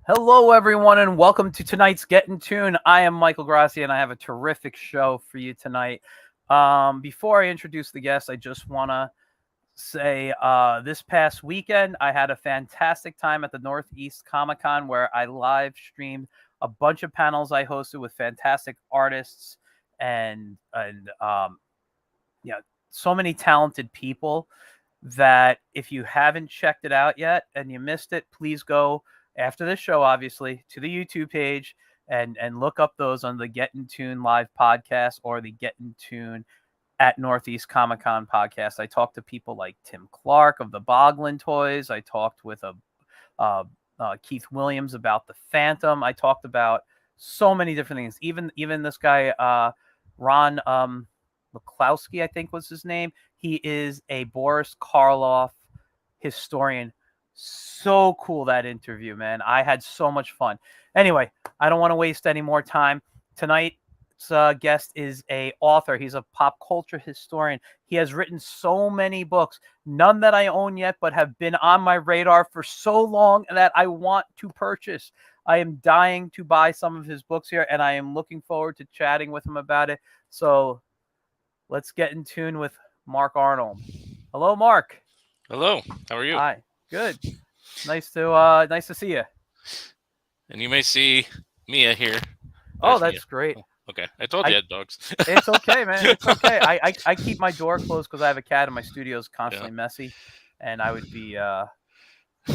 Hello, everyone, and welcome to tonight's Get in Tune. I am Michael Grassi, and I have a terrific show for you tonight. Before I introduce the guest, I just want to say this past weekend, I had a fantastic time at the Northeast Comic Con where I live streamed a bunch of panels I hosted with fantastic artists and yeah, so many talented people that if you haven't checked it out yet and you missed it, please go after this show, obviously, to the YouTube page and look up those on the Get in Tune live podcast or the Get in Tune at Northeast Comic Con podcast. I talked to people like Tim Clark of the Boglin Toys. I talked with Keith Williams about the Phantom. I talked about so many different things. Even this guy, Ron McCloskey, I think was his name. He is a Boris Karloff historian. So cool, that interview, man. I had so much fun. Anyway, I don't want to waste any more time. Tonight's guest is a author. He's a pop culture historian. He has written so many books, none that I own yet, but have been on my radar for so long that I want to purchase. I am dying to buy some of his books here, and I am looking forward to chatting with him about it. So let's get in tune with Mark Arnold. Hello, Mark. Hello. How are you? Hi. Good. Nice to see you. And you may see Mia here. Oh, that's great. Oh, okay. I told you I had dogs. It's okay, man. It's okay. I keep my door closed because I have a cat and my studio is constantly messy. And I would be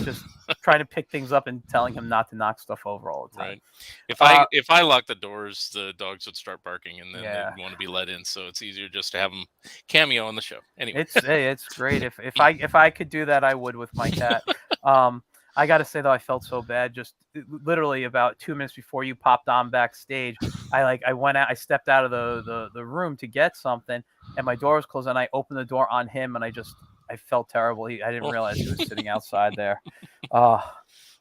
just trying to pick things up and telling him not to knock stuff over all the time. Right. If I lock the doors, the dogs would start barking and then they'd want to be let in. So it's easier just to have them cameo on the show. Anyway, it's great. If I could do that, I would with my cat. I got to say though, I felt so bad. Just literally about 2 minutes before you popped on backstage, I went out. I stepped out of the room to get something, and my door was closed. And I opened the door on him, and I felt terrible. I didn't realize he was sitting outside there.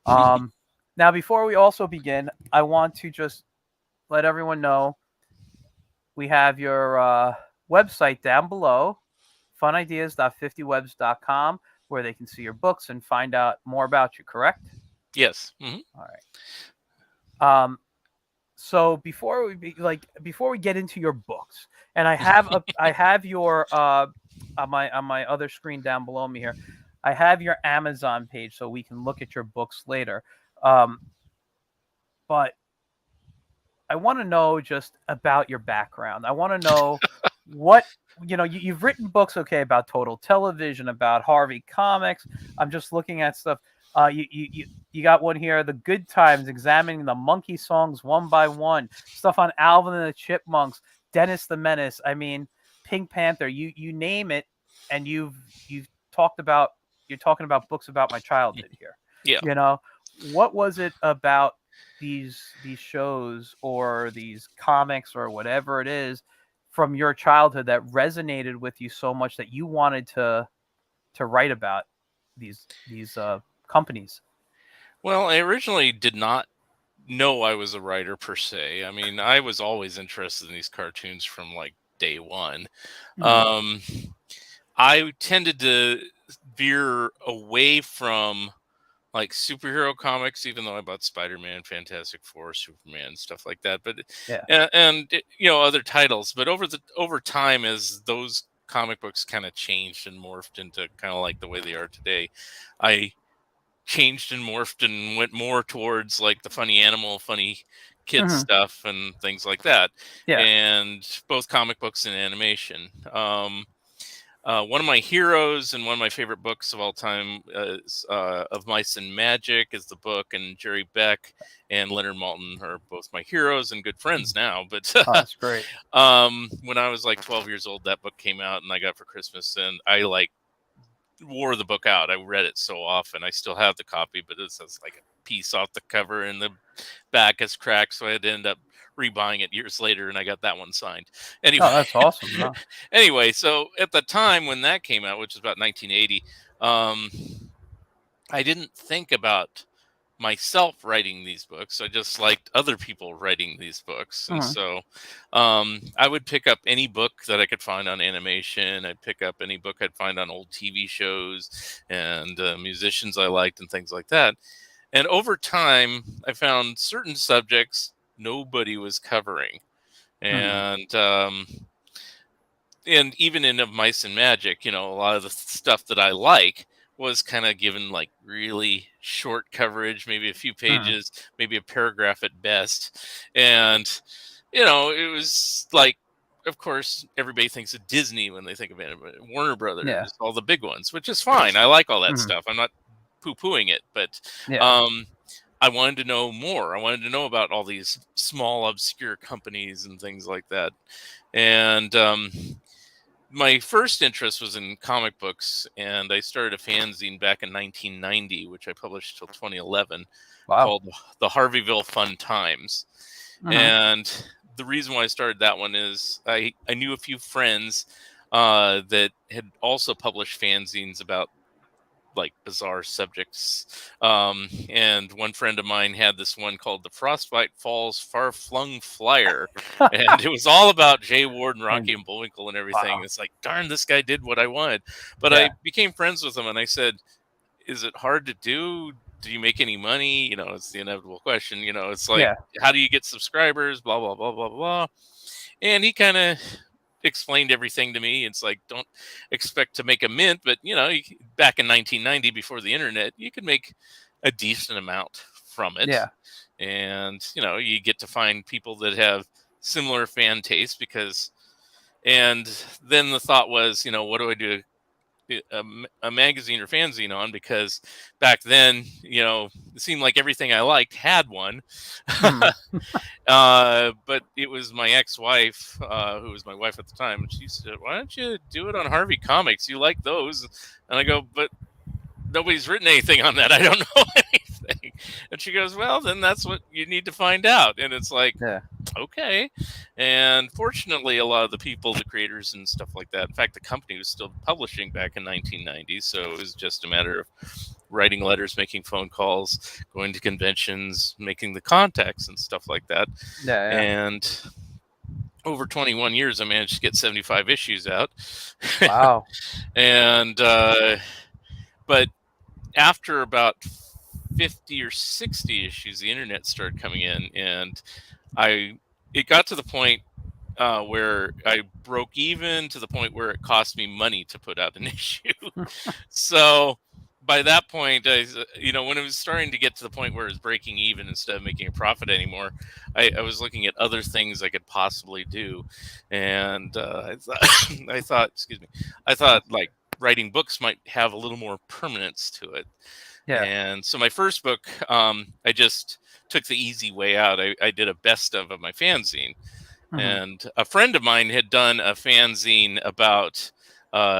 Now, before we also begin, I want to just let everyone know we have your website down below, funideas.50webs.com, where they can see your books and find out more about you, correct? Yes. Mm-hmm. All right. So before we get into your books, and I have your on my other screen down below me here, I have your Amazon page so we can look at your books later. But I want to know just about your background. I want to know what, you've written books, okay, about Total Television, about Harvey Comics. I'm just looking at stuff. You got one here, The Good Times, examining the monkey songs one by one. Stuff on Alvin and the Chipmunks, Dennis the Menace. I mean, Pink Panther. You name it, and you're talking about books about my childhood here. Yeah. What was it about these shows or these comics or whatever it is from your childhood that resonated with you so much that you wanted to write about these companies? Well, I originally did not know I was a writer per se. I mean, I was always interested in these cartoons from like day one. Mm-hmm. I tended to veer away from like superhero comics, even though I bought Spider-Man, Fantastic Four, Superman, stuff like that. But and other titles. But over time, as those comic books kind of changed and morphed into kind of like the way they are today, I changed and morphed and went more towards like the funny animal, funny kid stuff and things like that. Yeah. And both comic books and animation. One of my heroes and one of my favorite books of all time is Of Mice and Magic is the book, and Jerry Beck and Leonard Maltin are both my heroes and good friends now. But that's great. When I was like 12 years old, that book came out and I got it for Christmas, and I like wore the book out. I read it so often. I still have the copy, but it says like a piece off the cover and the back is cracked, so I had to end up rebuying it years later, and I got that one signed. Anyway, that's awesome. Huh? Anyway, so at the time when that came out, which was about 1980, I didn't think about myself writing these books. I just liked other people writing these books. And so I would pick up any book that I could find on animation. I'd pick up any book I'd find on old TV shows and musicians I liked and things like that. And over time, I found certain subjects nobody was covering. And even in Of Mice and Magic, a lot of the stuff that I like was kind of given like really short coverage, maybe a few pages, maybe a paragraph at best. And, it was like, of course, everybody thinks of Disney when they think of anime, Warner Brothers, all the big ones, which is fine. I like all that stuff. I'm not poo-pooing it, but I wanted to know more. I wanted to know about all these small, obscure companies and things like that. And my first interest was in comic books, and I started a fanzine back in 1990, which I published till 2011, called the Harveyville Fun Times. And the reason why I started that one is I knew a few friends that had also published fanzines about like bizarre subjects. And one friend of mine had this one called the Frostbite Falls Far-Flung Flyer. And it was all about Jayward and Rocky and Bullwinkle and everything. It's like, darn, this guy did what I wanted. But I became friends with him, and I said, is it hard to do? Do you make any money? It's the inevitable question. It's like, how do you get subscribers? Blah, blah, blah, blah, blah. And he kind of explained everything to me. It's like, don't expect to make a mint, but back in 1990, before the internet, you could make a decent amount from it. And you get to find people that have similar fan tastes, and then the thought was, what do I do a magazine or fanzine on? Because back then, it seemed like everything I liked had one. But it was my ex-wife, who was my wife at the time, and she said, why don't you do it on Harvey Comics? You like those? And I go, but nobody's written anything on that. I don't know anything. And she goes, well, then that's what you need to find out. And it's like, okay. And fortunately, a lot of the people, the creators and stuff like that, in fact, the company was still publishing back in 1990. So it was just a matter of writing letters, making phone calls, going to conventions, making the contacts and stuff like that. And over 21 years, I managed to get 75 issues out. Wow. And, but after about 50 or 60 issues, the internet started coming in, and it got to the point where I broke even, to the point where it cost me money to put out an issue. So by that point, when it was starting to get to the point where it was breaking even instead of making a profit anymore, I was looking at other things I could possibly do. And I thought like writing books might have a little more permanence to it. And so my first book, I just took the easy way out. I did a best of my fanzine. And a friend of mine had done a fanzine about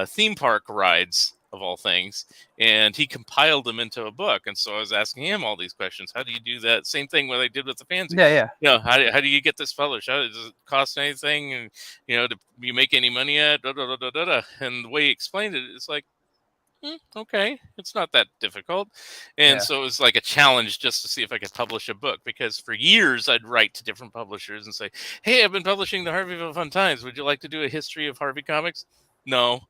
theme park rides, of all things, and he compiled them into a book. And so I was asking him all these questions. How do you do that? Same thing what I did with the fanzine. How do you get this published? Does it cost anything? And do you make any money at? And the way he explained it, it's like, okay, it's not that difficult. And so it was like a challenge just to see if I could publish a book, because for years I'd write to different publishers and say, hey, I've been publishing the Harveyville Fun Times. Would you like to do a history of Harvey Comics? No.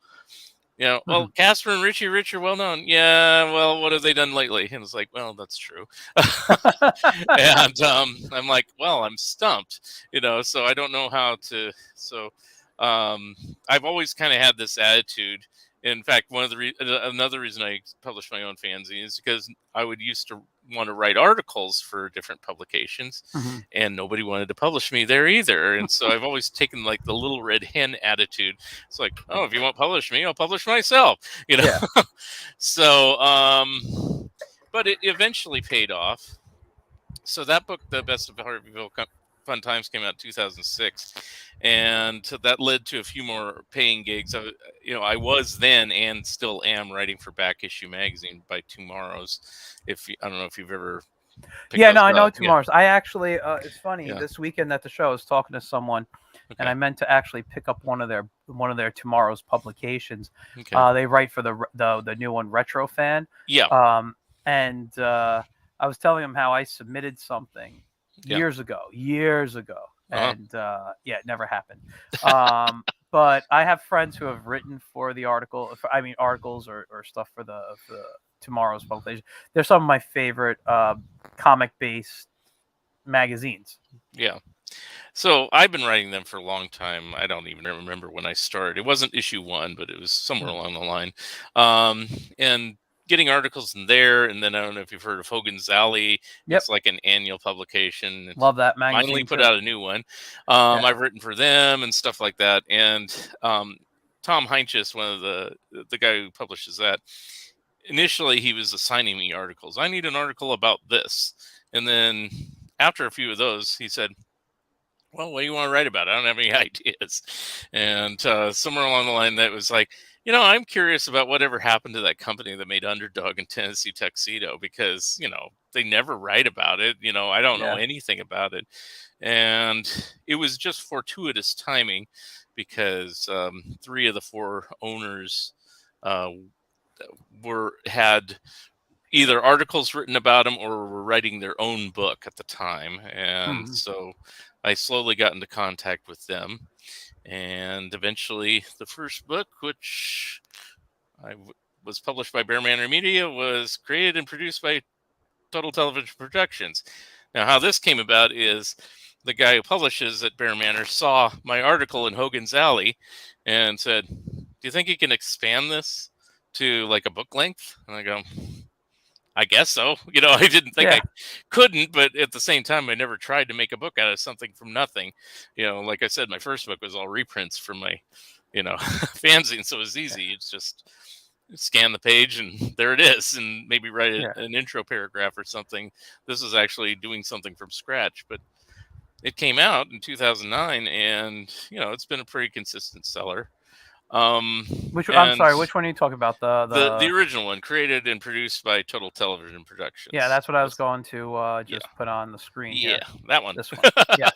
Well, Casper and Richie Rich are well known. Yeah, well, what have they done lately? And it's like, well, that's true. And I'm like, well, I'm stumped, so I don't know how to. So I've always kind of had this attitude. In fact, another reason I published my own fanzine is because I would used to want to write articles for different publications, and nobody wanted to publish me there either. And so I've always taken like the little red hen attitude. It's like, oh, if you won't publish me, I'll publish myself. So, but it eventually paid off. So that book, The Best of Harveyville Fun Times, came out in 2006, and that led to a few more paying gigs. I was then and still am writing for Back Issue Magazine by Tomorrow's. I don't know if you've ever. I know Tomorrow's. I actually, it's funny. This weekend at the show, I was talking to someone, and I meant to actually pick up one of their Tomorrow's publications. They write for the new one, Retro Fan. And I was telling him how I submitted something years ago, and it never happened. but I have friends who have written for the article. Articles or stuff for the tomorrow's publication. They're some of my favorite comic-based magazines. Yeah. So I've been writing them for a long time. I don't even remember when I started. It wasn't issue 1, but it was somewhere along the line. And getting articles in there, and then I don't know if you've heard of Hogan's Alley. Yep. It's like an annual publication. Love that magazine. Finally put out a new one. I've written for them and stuff like that. And Tom Heinches, one of the guy who publishes that, initially he was assigning me articles. I need an article about this. And then after a few of those, he said, well, what do you want to write about? I don't have any ideas. And somewhere along the line that was like, I'm curious about whatever happened to that company that made Underdog and Tennessee Tuxedo, because, they never write about it. I don't know anything about it. And it was just fortuitous timing, because 3 of the 4 owners had either articles written about them or were writing their own book at the time. And so I slowly got into contact with them. And eventually the first book, which was published by Bear Manor Media, was created and produced by Total Television Productions. Now, how this came about is the guy who publishes at Bear Manor saw my article in Hogan's Alley and said, do you think you can expand this to like a book length? And I go, I guess so. I didn't think I couldn't, but at the same time, I never tried to make a book out of something from nothing. Like I said, my first book was all reprints from my, fanzine. So it was easy. It's just scan the page and there it is, and maybe write an intro paragraph or something. This is actually doing something from scratch, but it came out in 2009, and, it's been a pretty consistent seller. I'm sorry, which one are you talking about? The original one, created and produced by Total Television Productions. Yeah, that's what I was going to put on the screen. Yeah, that one. This one. Yes.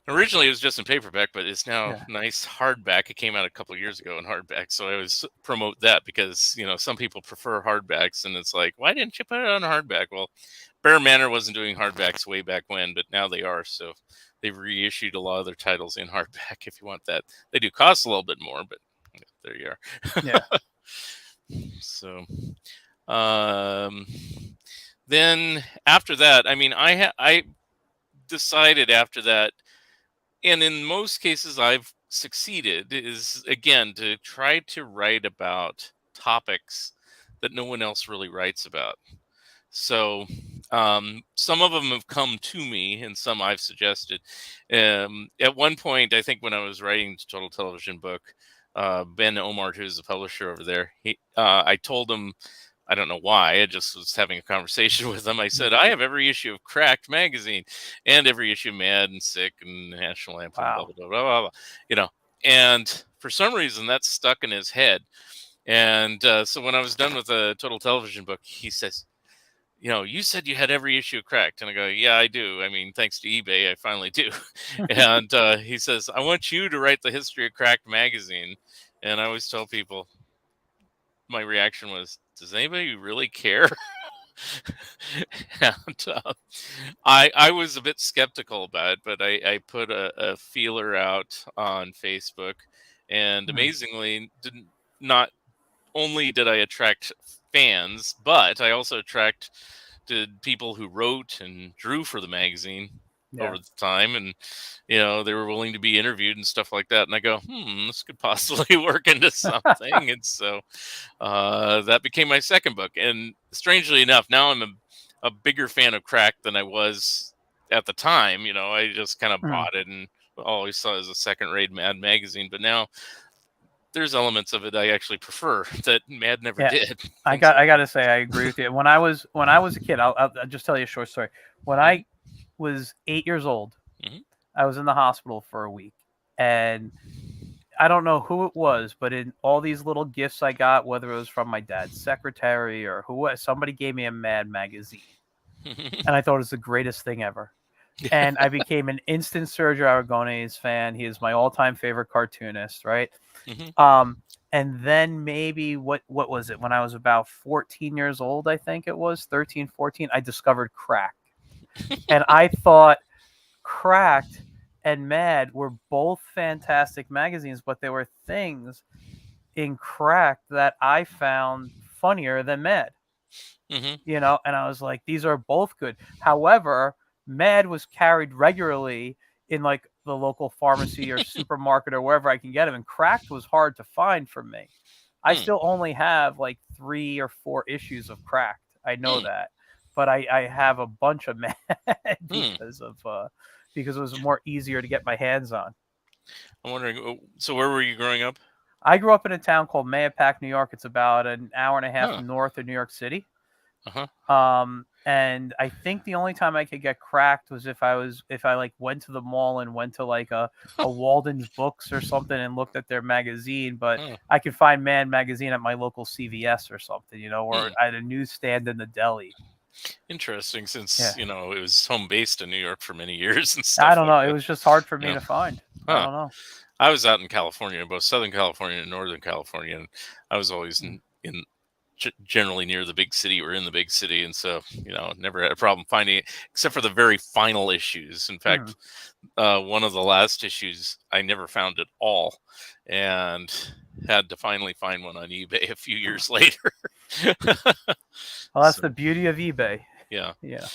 Originally, it was just in paperback, but it's now nice hardback. It came out a couple of years ago in hardback, so I always promote that because some people prefer hardbacks, and it's like, why didn't you put it on hardback? Well, Bear Manor wasn't doing hardbacks way back when, but now they are. So they've reissued a lot of their titles in hardback if you want that. They do cost a little bit more, but there you are. Yeah. So then after that, I decided after that, and in most cases I've succeeded, is again to try to write about topics that no one else really writes about. So some of them have come to me and some I've suggested. At one point, I think when I was writing the Total Television book, Ben Omar, who's the publisher over there, I told him, I don't know why, I just was having a conversation with him. I said, I have every issue of Cracked magazine and every issue of Mad and Sick and National Lampoon, blah, blah, blah, blah, blah, and for some reason that's stuck in his head. And so when I was done with the Total Television book, he says, you said you had every issue Cracked. And I go, yeah, I do. Thanks to eBay, I finally do. And he says, I want you to write the history of Cracked magazine. And I always tell people, my reaction was, does anybody really care? And I was a bit skeptical about it, but I put a feeler out on Facebook, and amazingly, not only did I attract fans, but I also attracted people who wrote and drew for the magazine over the time, and they were willing to be interviewed and stuff like that. And I go, this could possibly work into something. And so that became my second book. And strangely enough, now I'm a bigger fan of Cracked than I was at the time. I just kind of bought it and always saw it as a second-rate Mad magazine. But now there's elements of it I actually prefer that Mad never did. I got to say, I agree with you. When I was a kid, I'll just tell you a short story. When I was 8 years old, I was in the hospital for a week, and I don't know who it was, but in all these little gifts I got, whether it was from my dad's secretary or somebody gave me a Mad magazine, and I thought it was the greatest thing ever. And I became an instant Sergio Aragonés fan. He is my all-time favorite cartoonist, right? And then maybe what was it? When I was about 14 years old, I think it was 13, 14, I discovered Cracked. And I thought Cracked and Mad were both fantastic magazines, but there were things in Cracked that I found funnier than Mad. Mm-hmm. And I was like, these are both good. However, Mad was carried regularly in like the local pharmacy or supermarket or wherever I can get them, and Cracked was hard to find for me. I still only have like 3 or 4 issues of Cracked. I know that, but I have a bunch of Mad because it was more easier to get my hands on. I'm wondering, so where were you growing up? I grew up in a town called Mayapack, New York. It's about an hour and a half north of New York City. And I think the only time I could get Cracked was if I like went to the mall and went to like a Walden's Books or something and looked at their magazine. But I could find Man magazine at my local CVS or something, or at a newsstand in the deli. Interesting, since it was home based in New York for many years and stuff. I don't know. It was just hard for me to find. I don't know. I was out in California, both Southern California and Northern California, and I was always in generally near the big city or in the big city, and so never had a problem finding it, except for the very final issues. In fact, one of the last issues I never found at all, and had to finally find one on eBay a few years later. Well, that's the beauty of eBay. Yeah. Yeah.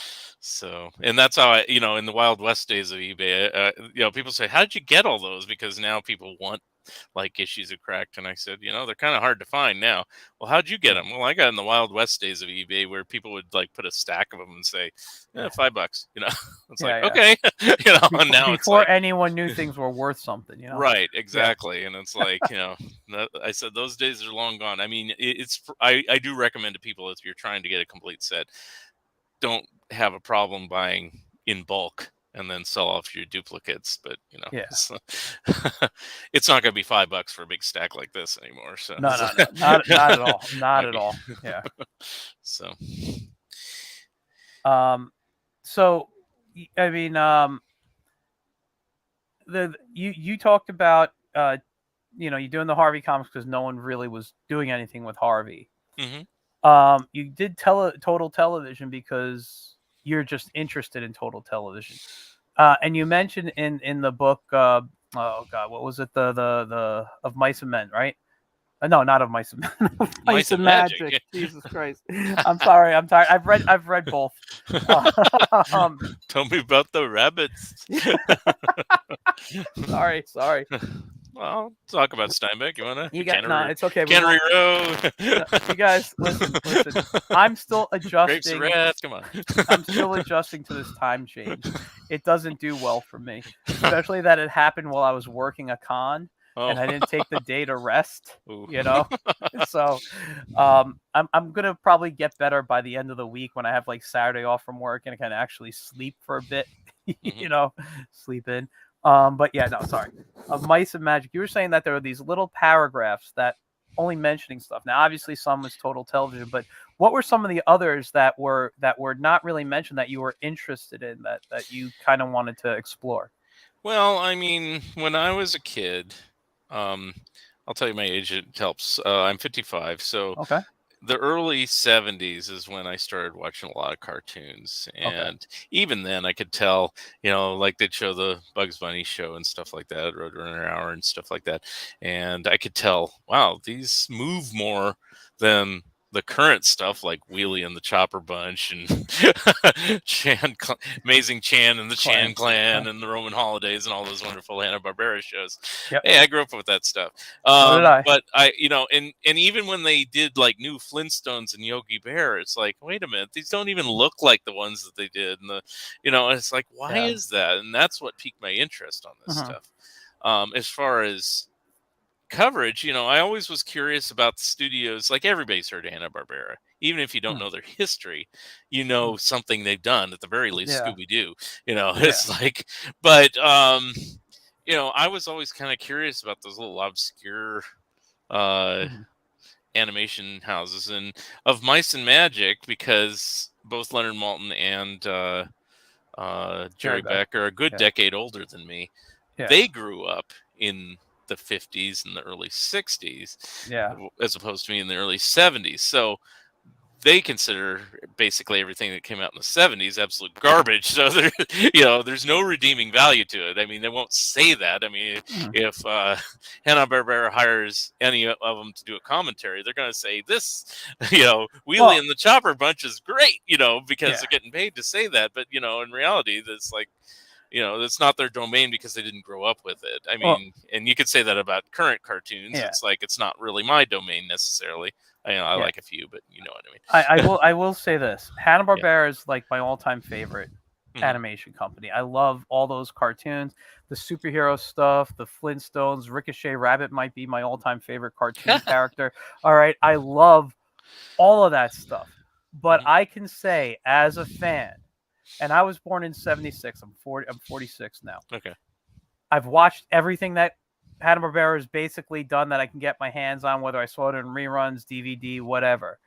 So, and that's how I, in the Wild West days of eBay, people say, how did you get all those? Because now people want like issues of Cracked. And I said, they're kind of hard to find now. Well, how'd you get them? Well, I got in the Wild West days of eBay where people would like put a stack of them and say, $5, it's like, okay. And now before it's like, anyone knew things were worth something, Right. Exactly. And it's like, I said, those days are long gone. I mean, I do recommend to people, if you're trying to get a complete set, don't have a problem buying in bulk and then sell off your duplicates, but it's not going to be $5 for a big stack like this anymore. So no, not at all, not at all. Yeah. So, so I mean, you talked about you're doing the Harvey comics because no one really was doing anything with Harvey. You did Total Television because you're just interested in Total Television, and you mentioned in the book, oh God, what was it? The of Mice and Men, right? No, not of Mice and Men. Mice and Magic. Jesus Christ! I'm sorry. I'm tired. I've read both. Tell me about the rabbits. Sorry. Well, talk about Steinbeck. You wanna? It's okay. Cannery Row. You guys, listen. I'm still adjusting. Grapes, come on. I'm still adjusting to this time change. It doesn't do well for me, especially that it happened while I was working a con. And I didn't take the day to rest. So I'm gonna probably get better by the end of the week when I have like Saturday off from work and I can actually sleep for a bit. Sleep in. But yeah, no, sorry. Of Mice and Magic, you were saying that there were these little paragraphs that only mentioning stuff. Now, obviously, some was Total Television, but what were some of the others that were not really mentioned that you were interested in that you kind of wanted to explore? Well, I mean, when I was a kid, I'll tell you my age. It helps. I'm 55, so okay. The early 70s is when I started watching a lot of cartoons. And even then I could tell, like they'd show the Bugs Bunny show and stuff like that, Roadrunner Hour and stuff like that. And I could tell, wow, these move more than the current stuff like Wheelie and the Chopper Bunch and Amazing Chan and the Chan Clan and the Roman Holidays and all those wonderful Hanna-Barbera shows. Yep. Hey, I grew up with that stuff. So did I. But and even when they did like new Flintstones and Yogi Bear, it's like, wait a minute, these don't even look like the ones that they did. And and it's like, why is that? And that's what piqued my interest on this stuff. As far as coverage, I always was curious about the studios. Like everybody's heard of Hanna-Barbera, even if you don't know their history, something they've done at the very least. Scooby-Doo, it's like, but I was always kind of curious about those little obscure animation houses, and of Mice and Magic, because both Leonard Maltin and Jerry Beck are a good decade older than me. They grew up in the 50s and the early 60s, as opposed to me in the early 70s. So they consider basically everything that came out in the 70s absolute garbage. So there, there's no redeeming value to it. I mean, they won't say that. I mean, if Hanna-Barbera hires any of them to do a commentary, they're going to say this, Wheelie and the Chopper Bunch is great, because they're getting paid to say that. But, in reality, that's like, that's not their domain because they didn't grow up with it. I mean, and you could say that about current cartoons. It's like, it's not really my domain necessarily. I like a few, but you know what I mean. I will say this: Hanna-Barbera is like my all-time favorite animation company. I love all those cartoons, the superhero stuff, the Flintstones. Ricochet Rabbit might be my all-time favorite cartoon character. All right, I love all of that stuff. But I can say, as a fan, and I was born in '76. I'm 46 now. Okay. I've watched everything that Hanna-Barbera has basically done that I can get my hands on, whether I saw it in reruns, DVD, whatever.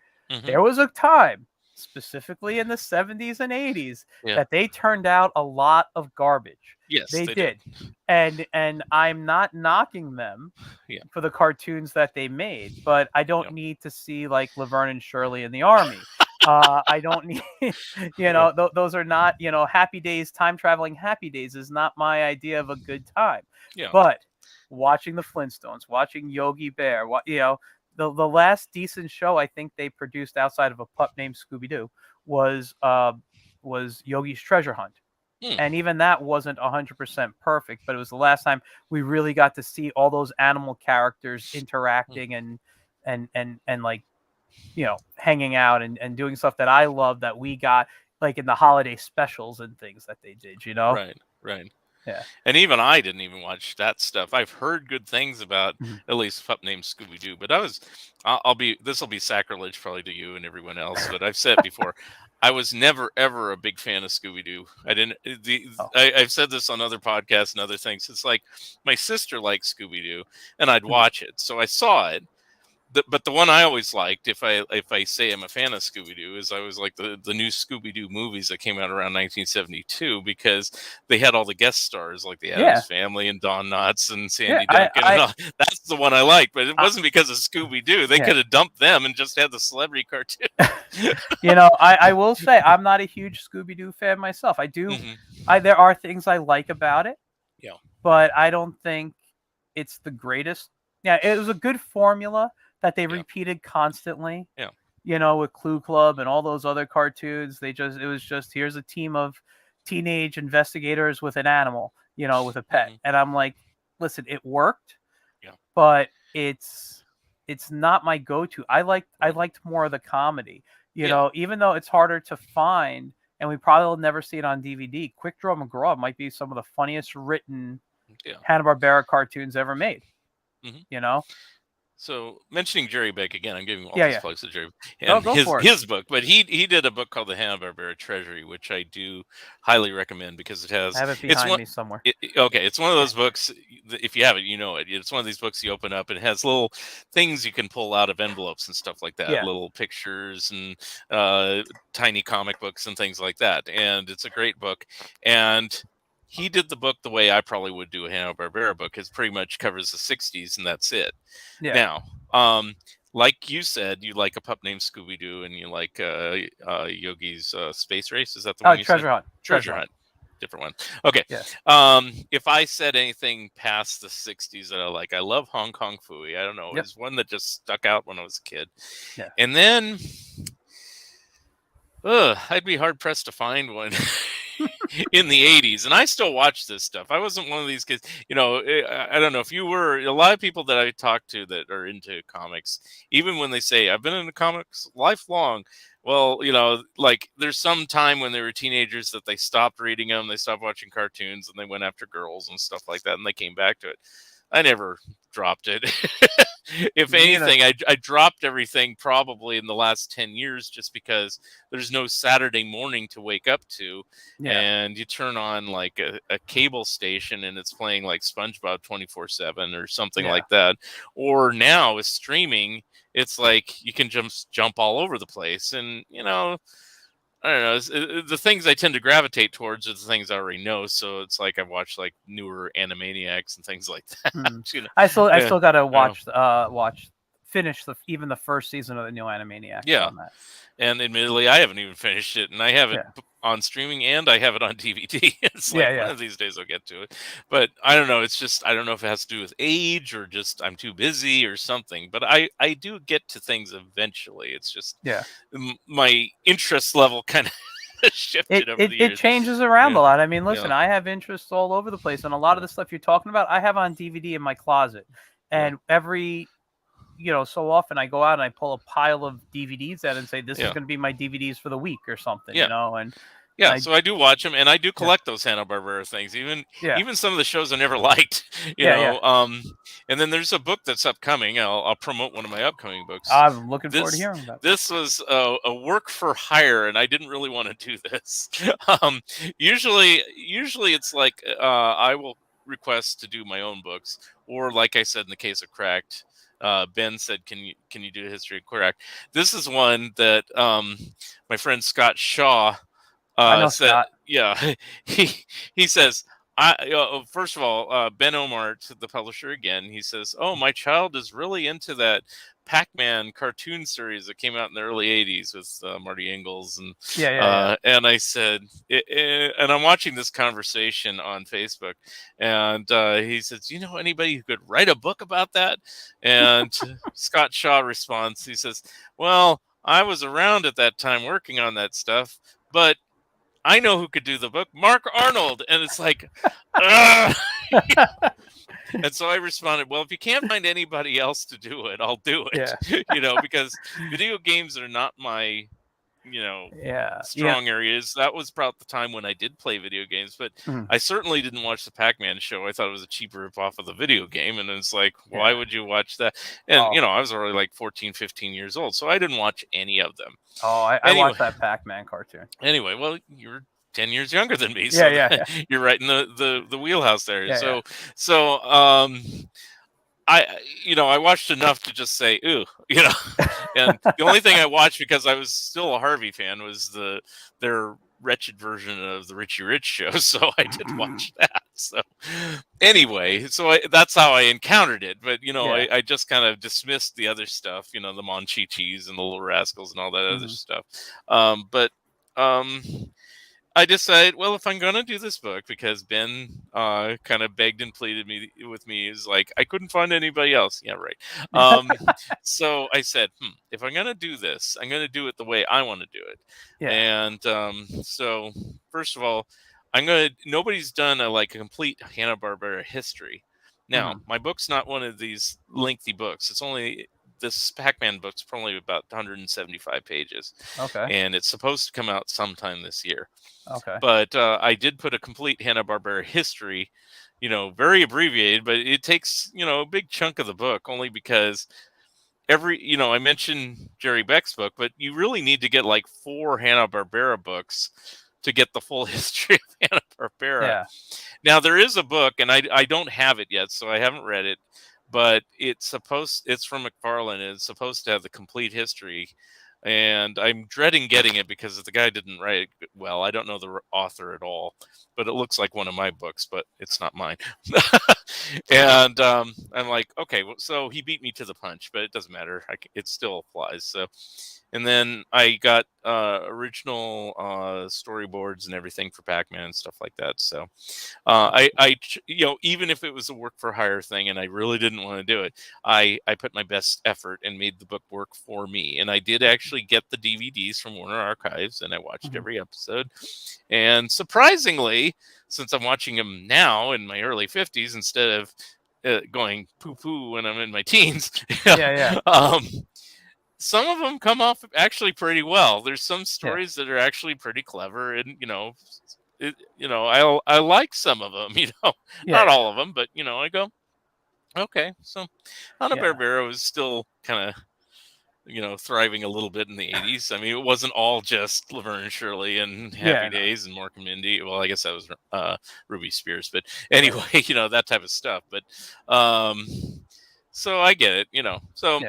There was a time, specifically in the 70s and 80s, that they turned out a lot of garbage. Yes, they did. And I'm not knocking them for the cartoons that they made, but I don't need to see like Laverne and Shirley in the Army. I don't need, those are not, Happy Days, time traveling Happy Days is not my idea of a good time. Yeah. But watching the Flintstones, watching Yogi Bear, the last decent show I think they produced outside of a pup named Scooby-Doo was Yogi's Treasure Hunt. And even that wasn't 100% perfect, but it was the last time we really got to see all those animal characters interacting and like, hanging out and doing stuff that I love that we got like in the holiday specials and things that they did, Right. Yeah. And even I didn't even watch that stuff. I've heard good things about at least a pup named Scooby-Doo, but this will be sacrilege probably to you and everyone else, but I've said before, I was never ever a big fan of Scooby-Doo. I've said this on other podcasts and other things. It's like my sister liked Scooby-Doo and I'd watch it. So I saw it. But the one I always liked, if I say I'm a fan of Scooby-Doo, is I was like the new Scooby-Doo movies that came out around 1972 because they had all the guest stars like the Addams Family and Don Knotts and Sandy Duncan. And all. That's the one I liked, but it wasn't because of Scooby-Doo. They could have dumped them and just had the celebrity cartoon. I will say I'm not a huge Scooby-Doo fan myself. I do. There are things I like about it. Yeah. But I don't think it's the greatest. Yeah, it was a good formula that they repeated constantly, with Clue Club and all those other cartoons. It was just, here's a team of teenage investigators with an animal, with a pet. And I'm like, listen, it worked, but it's not my go-to. I liked more of the comedy, even though it's harder to find and we probably will never see it on DVD. Quick Draw McGraw might be some of the funniest written Hanna-Barbera cartoons ever made, So mentioning Jerry Beck again, I'm giving all these plugs to Jerry and his book, but he did a book called the Hanna-Barbera Treasury, which I do highly recommend because it has. I have it behind me somewhere. It's one of those books. If you have it, you know it. It's one of these books you open up and it has little things you can pull out of envelopes and stuff like that, little pictures and tiny comic books and things like that. And it's a great book. And he did the book the way I probably would do a Hanna-Barbera book. It pretty much covers the 60s, and that's it. Yeah. Now, like you said, you like a pup named Scooby-Doo, and you like Yogi's Space Race. Is that the one you Treasure said? Hunt. Treasure Hunt. Different one. Okay. Yeah. If I said anything past the 60s that I like, I love Hong Kong Phooey. I don't know. It's one that just stuck out when I was a kid. Yeah. And then, I'd be hard-pressed to find one. In the 80s, and I still watch this stuff. I wasn't one of these kids, I don't know if you were. A lot of people that I talk to that are into comics, even when they say I've been into comics lifelong, well, like there's some time when they were teenagers that they stopped reading them, they stopped watching cartoons, and they went after girls and stuff like that, and they came back to it. I never dropped it. If anything, I dropped everything probably in the last 10 years just because there's no Saturday morning to wake up to. And you turn on like a cable station and it's playing like SpongeBob 24/7 or something like that. Or now with streaming, it's like you can just jump all over the place. And, I don't know. The things I tend to gravitate towards are the things I already know. So it's like I watch like newer Animaniacs and things like that. I still got to watch finished even the first season of the new Animaniacs Yeah. on that. And admittedly, I haven't even finished it, and I have it on streaming and I have it on DVD. It's like one of these days I'll get to it. But I don't know. It's just, I don't know if it has to do with age or just I'm too busy or something. But I do get to things eventually. It's just my interest level kind of shifted over the years. It changes around a lot. I mean, listen, I have interests all over the place, and a lot of the stuff you're talking about, I have on DVD in my closet. And every so often I go out and I pull a pile of DVDs out and say, this is going to be my DVDs for the week or something, and so I do watch them, and I do collect those Hanna-Barbera things, even some of the shows I never liked, you know. And then there's a book that's upcoming. I'll promote one of my upcoming books. I'm looking forward to hearing about this. Was a work for hire, and I didn't really want to do this. Usually it's like I will request to do my own books, or like I said in the case of Cracked, Ben said, can you do history of Cracked? This is one that my friend Scott Shaw I know said, Scott. he says, first of all, Ben Omart, the publisher again, he says, oh, my child is really into that Pac-Man cartoon series that came out in the early 80s with Marty Ingalls. And and I said, and I'm watching this conversation on Facebook, and he says, you know anybody who could write a book about that? And Scott Shaw responds, he says, well, I was around at that time working on that stuff, but I know who could do the book, Mark Arnold. And it's like, and so I responded, well, if you can't find anybody else to do it, I'll do it. Because video games are not my, strong areas. That was about the time when I did play video games, but I certainly didn't watch the Pac-Man show. I thought it was a cheaper ripoff of the video game. And it's like, why would you watch that? And, I was already like 14, 15 years old, so I didn't watch any of them. I watched that Pac-Man cartoon. Anyway, well, you're 10 years younger than me, so you're right in the wheelhouse there. I watched enough to just say, ooh, and the only thing I watched, because I was still a Harvey fan, was their wretched version of the Richie Rich show, so I did watch that. So anyway, that's how I encountered it. But I just kind of dismissed the other stuff, the Monchichis and the Little Rascals and all that other stuff. I decided, well, if I'm going to do this book, because Ben kind of begged and pleaded with me, is like, I couldn't find anybody else. Yeah, right. So I said, if I'm going to do this, I'm going to do it the way I want to do it. Yeah. And so first of all, nobody's done a complete Hanna-Barbera history. Now, my book's not one of these lengthy books. It's only... This Pac-Man book's probably about 175 pages. Okay. And it's supposed to come out sometime this year. Okay. But I did put a complete Hanna-Barbera history, very abbreviated, but it takes, a big chunk of the book, only because I mentioned Jerry Beck's book, but you really need to get like 4 Hanna-Barbera books to get the full history of Hanna-Barbera. Yeah. Now, there is a book, and I don't have it yet, so I haven't read it. But it's from McFarlane, and it's supposed to have the complete history. And I'm dreading getting it because the guy didn't write it well. I don't know the author at all, but it looks like one of my books, but it's not mine. And I'm like, okay, so he beat me to the punch, but it doesn't matter. It still applies. So, and then I got original storyboards and everything for Pac-Man and stuff like that. So even if it was a work for hire thing and I really didn't want to do it, I put my best effort and made the book work for me. And I did actually get the DVDs from Warner Archives, and I watched every episode. And surprisingly, since I'm watching them now in my early 50s instead of going poo-poo when I'm in my teens, some of them come off actually pretty well. There's some stories that are actually pretty clever, and I like some of them. Not all of them, but I go, okay. So Hanna-Barbera was still kind of thriving a little bit in the 80s. I mean, it wasn't all just Laverne and Shirley and Happy Days and Mork and Mindy. Well, I guess that was Ruby Spears, but anyway, that type of stuff. But so I get it, so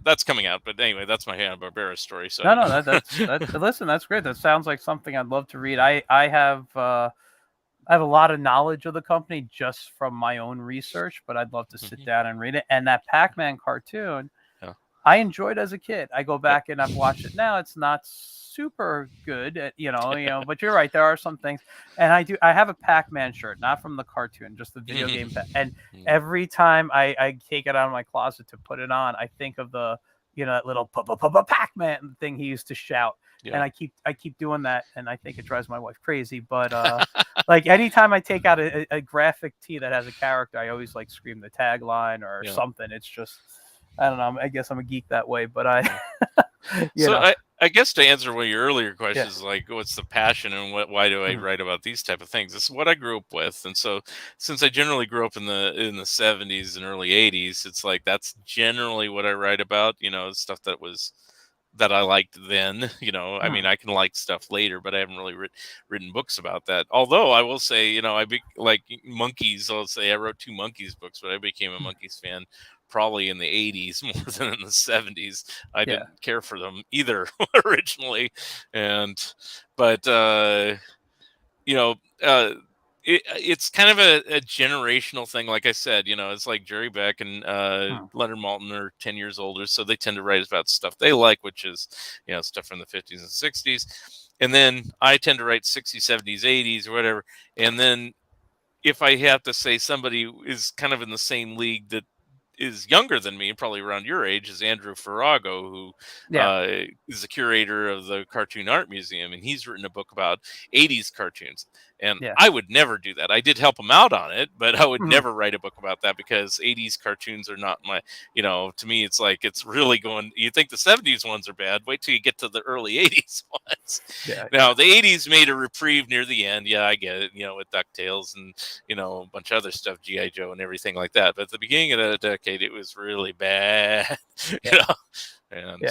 that's coming out. But anyway, that's my Hanna-Barbera story. So that's listen, that's great. That sounds like something I'd love to read. I have a lot of knowledge of the company just from my own research, but I'd love to sit down and read it. And that Pac-Man cartoon, I enjoyed as a kid. I go back and I've watched it now. It's not super good, but you're right. There are some things, and I have a Pac-Man shirt, not from the cartoon, just the video game. And every time I take it out of my closet to put it on, I think of that little Pac-Man thing he used to shout. Yeah. And I keep doing that, and I think it drives my wife crazy. But like anytime I take out a graphic tee that has a character, I always like scream the tagline or something. It's just, I don't know. I guess I'm a geek that way, but I guess to answer one of your earlier questions, like what's the passion and why do I write about these type of things? This is what I grew up with, and so since I generally grew up in the 70s and early 80s, it's like that's generally what I write about. Stuff that I liked then. I mean, I can like stuff later, but I haven't really written books about that. Although I will say, like Monkeys. I'll say I wrote 2 Monkeys books, but I became a Monkeys fan probably in the 80s more than in the 70s. I didn't care for them either originally. But it's kind of a generational thing. Like I said, it's like Jerry Beck and Leonard Maltin are 10 years older, so they tend to write about stuff they like, which is, stuff from the 50s and 60s. And then I tend to write 60s, 70s, 80s, or whatever. And then if I have to say somebody is kind of in the same league that is younger than me, probably around your age, is Andrew Ferrago, who is the curator of the Cartoon Art Museum, and he's written a book about 80s cartoons. And I would never do that. I did help him out on it, but I would never write a book about that because 80s cartoons are not my, to me, it's like, it's really going, you think the 70s ones are bad, wait till you get to the early 80s ones. Now, the 80s made a reprieve near the end. Yeah, I get it, with DuckTales and, a bunch of other stuff, G.I. Joe and everything like that. But at the beginning of the decade, it was really bad, And,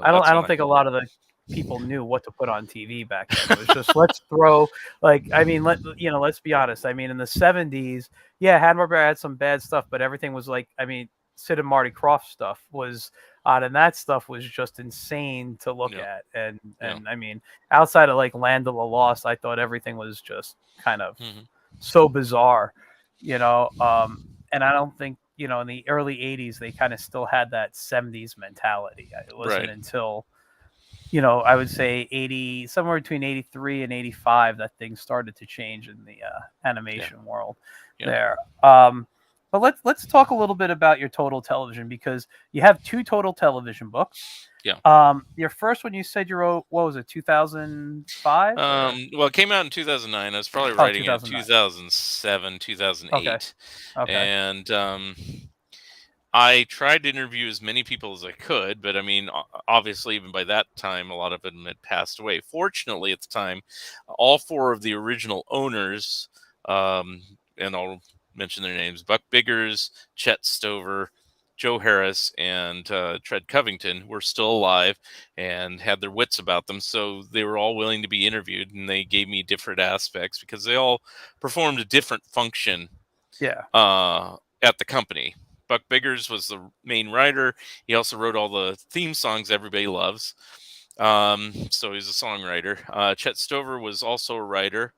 I don't think a lot of the people knew what to put on TV back then. It was just let's throw, like, I mean, let's be honest. I mean, in the 70s, Hanna-Barbera had some bad stuff, but everything was like, I mean, Sid and Marty Krofft stuff was odd, and that stuff was just insane to look at. And I mean, outside of like Land of the Lost, I thought everything was just kind of so bizarre, and I don't think, in the early 80s, they kind of still had that 70s mentality. It wasn't until, I would say somewhere between 83 and 85 that things started to change in the animation world there. But let's talk a little bit about your total television, because you have 2 total television books. Your first one, you said you wrote, what was it, 2005? Well, it came out in 2009. I was probably writing in 2007, 2008. Okay. And I tried to interview as many people as I could, but I mean, obviously, even by that time, a lot of them had passed away. Fortunately, at the time, all 4 of the original owners, and I'll mention their names, Buck Biggers, Chet Stover, Joe Harris, and Tread Covington, were still alive and had their wits about them. So they were all willing to be interviewed, and they gave me different aspects because they all performed a different function at the company. Buck Biggers was the main writer. He also wrote all the theme songs everybody loves. So he's a songwriter. Chet Stover was also a writer.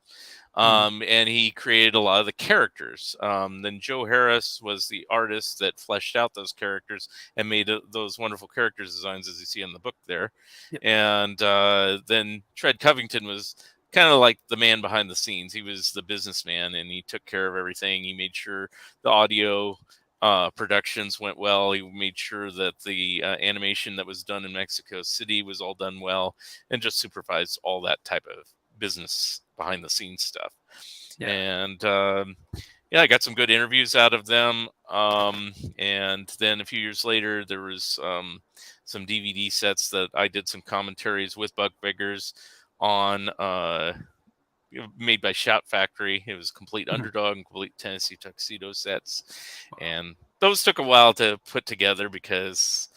And he created a lot of the characters. Then Joe Harris was the artist that fleshed out those characters and made those wonderful character designs, as you see in the book there. And then Tread Covington was kind of like the man behind the scenes. He was the businessman, and he took care of everything. He made sure the audio productions went well. He made sure that the animation that was done in Mexico City was all done well, and just supervised all that type of business behind the scenes stuff. And I got some good interviews out of them. And then a few years later, there was some DVD sets that I did some commentaries with Buck Biggers on, made by Shout Factory. It was complete Underdog and complete Tennessee Tuxedo sets. And those took a while to put together because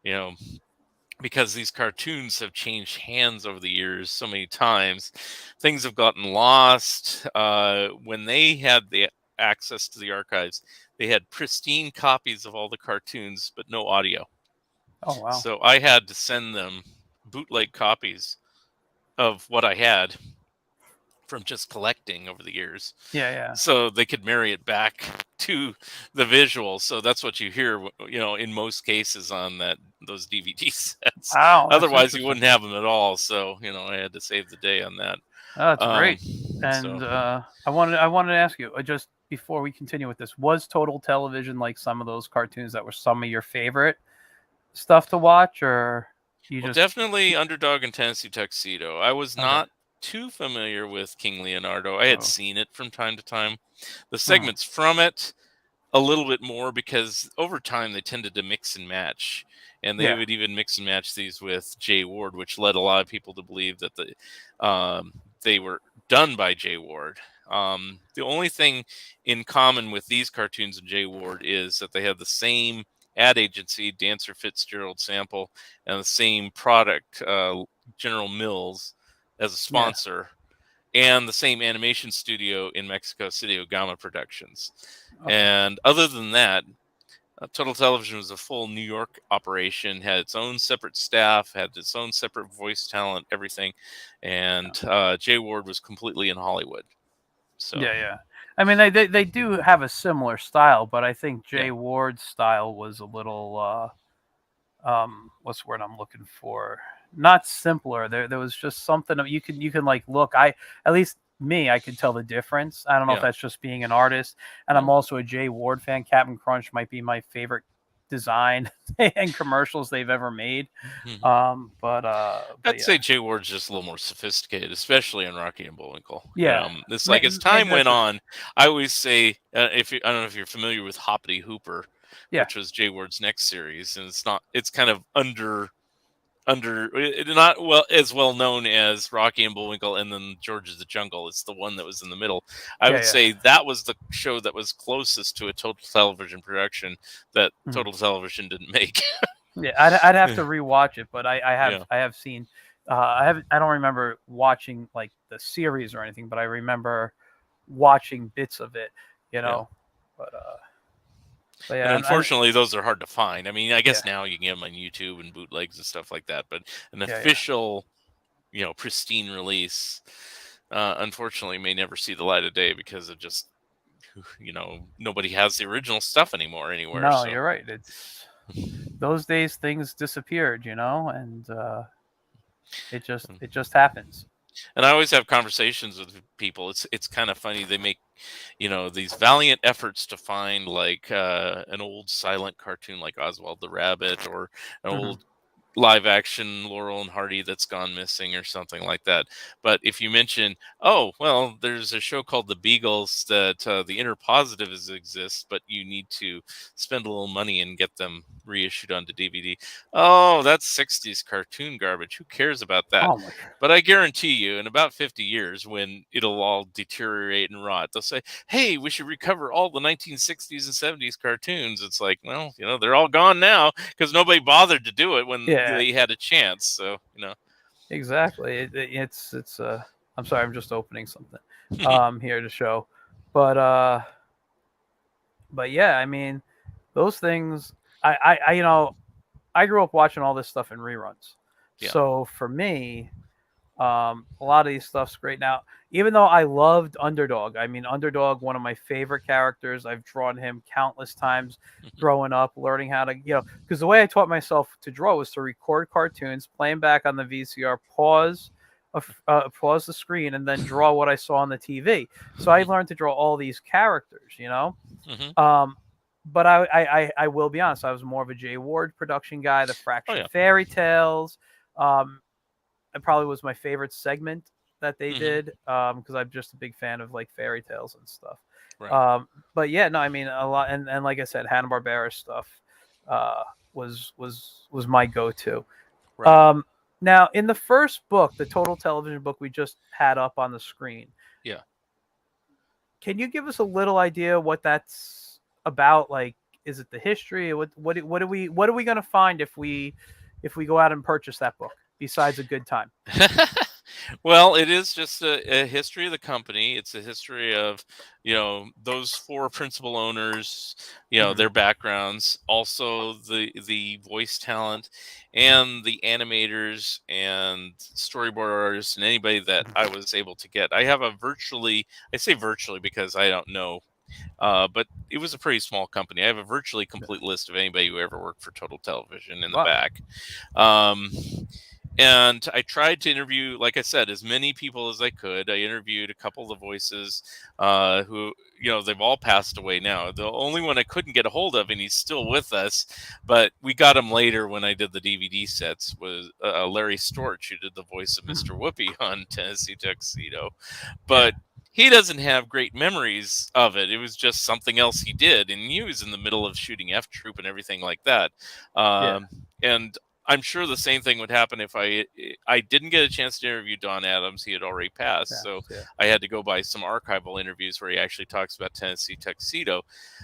these cartoons have changed hands over the years so many times. Things have gotten lost. When they had the access to the archives, they had pristine copies of all the cartoons, but no audio. Oh, wow. So I had to send them bootleg copies of what I had from just collecting over the years. Yeah. So they could marry it back to the visual. So that's what you hear, in most cases on those DVD sets. Wow, that's Otherwise, you interesting. wouldn't have them at all. So I had to save the day on that. Oh, that's great. So And I wanted to ask you, just before we continue with this, was Total Television like some of those cartoons that were some of your favorite stuff to watch, or you well, just definitely Underdog and Tennessee Tuxedo. I was okay? not too familiar with King Leonardo. I had Oh. seen it from time to time. The Mhm. segments from it, a little bit more, because over time they tended to mix and match, and they Yeah, would even mix and match these with Jayward, which led a lot of people to believe that they were done by Jayward. The only thing in common with these cartoons and Jayward is that they have the same ad agency, Dancer Fitzgerald Sample, and the same product, General Mills, as a yeah, sponsor, and the same animation studio in Mexico City, Ogama Productions. okay, And other than that, Total Television was a full New York operation, had its own separate staff, had its own separate voice talent, everything. And Jay Ward was completely in Hollywood. So, yeah. I mean, they do have a similar style, but I think yeah. Jay Ward's style was a little what's the word I'm looking for? Not simpler. There was just something you can like look. At least me, I can tell the difference. I don't know if Yeah. that's just being an artist, and I'm Well, also a Jay Ward fan. Captain Crunch might be my favorite design and commercials they've ever made. But I'd yeah, say Jay Ward's just a little more sophisticated, especially in Rocky and Bullwinkle. yeah. It's like as Maybe time that's went it. on, I always say, I don't know if you're familiar with Hoppity Hooper, Yeah, which was Jay Ward's next series, and it's kind of not as well known as Rocky and Bullwinkle and then George of the Jungle. It's the one that was in the middle. I would yeah. say that was the show that was closest to a Total Television production that Mhm. Total Television didn't make. Yeah, I'd have to rewatch it, but Yeah. I have seen. I don't remember watching like the series or anything, but I remember watching bits of it. You Yeah. know, but And yeah, unfortunately, those are hard to find. I mean, I yeah, guess now you can get them on YouTube and bootlegs and stuff like that, but an yeah. official, pristine release, unfortunately, may never see the light of day because of just, nobody has the original stuff anymore anywhere. No, So, you're right. It's those days things disappeared, and it just happens. and I always have conversations with people. It's kind of funny. They make, these valiant efforts to find like an old silent cartoon like Oswald the Rabbit, or an Hmm. old live action Laurel and Hardy that's gone missing or something like that. But if you mention, oh, well, there's a show called The Beagles that the Inner Positives exists, but you need to spend a little money and get them reissued onto DVD. Oh, that's 60s cartoon garbage. Who cares about that? Oh my, But I guarantee you, in about 50 years, when it'll all deteriorate and rot, they'll say, hey, we should recover all the 1960s and 70s cartoons. It's like, well, they're all gone now because nobody bothered to do it when yeah, they had a chance. So, exactly. It's. I'm sorry, I'm just opening something here to show, but yeah, I mean, those things. I grew up watching all this stuff in reruns. Yeah. So for me, a lot of these stuff's great. Now, even though I loved Underdog, I mean, Underdog, one of my favorite characters. I've drawn him countless times growing up, learning how to, because the way I taught myself to draw was to record cartoons, play them back on the VCR, pause the screen, and then draw what I saw on the TV. So I learned to draw all these characters. Mhm. But I will be honest, I was more of a Jay Ward production guy, the Fraction yeah. Fairy Tales. It probably was my favorite segment that they Mhm. did, because I'm just a big fan of like fairy tales and stuff. Right. But yeah, no, I mean a lot, and like I said, Hanna-Barbera stuff was my go-to. Right. Now, in the first book, the Total Television book we just had up on the screen, Yeah. can you give us a little idea what that's about? Like, is it the history? What are we going to find if we go out and purchase that book besides a good time? Well, it is just a history of the company. It's a history of, those four principal owners, Mhm. their backgrounds, also the voice talent and the animators and storyboard artists and anybody that Mhm. I was able to get. I have I say virtually because I don't know, but it was a pretty small company. I have a virtually Yeah. complete list of anybody who ever worked for Total Television in the Wow. back. Um, and I tried to interview, like I said, as many people as I could. I interviewed a couple of the voices who, they've all passed away now. The only one I couldn't get a hold of, and he's still with us, but we got him later when I did the DVD sets, was Larry Storch, who did the voice of Mm. Mr. Whoopi on Tennessee Tuxedo. Yeah. But he doesn't have great memories of it. It was just something else he did, and he was in the middle of shooting F Troop and everything like that. Yeah. And I'm sure the same thing would happen if I didn't get a chance to interview Don Adams. He had already passed, so Fast. Yeah. I had to go by some archival interviews where he actually talks about Tennessee Tuxedo.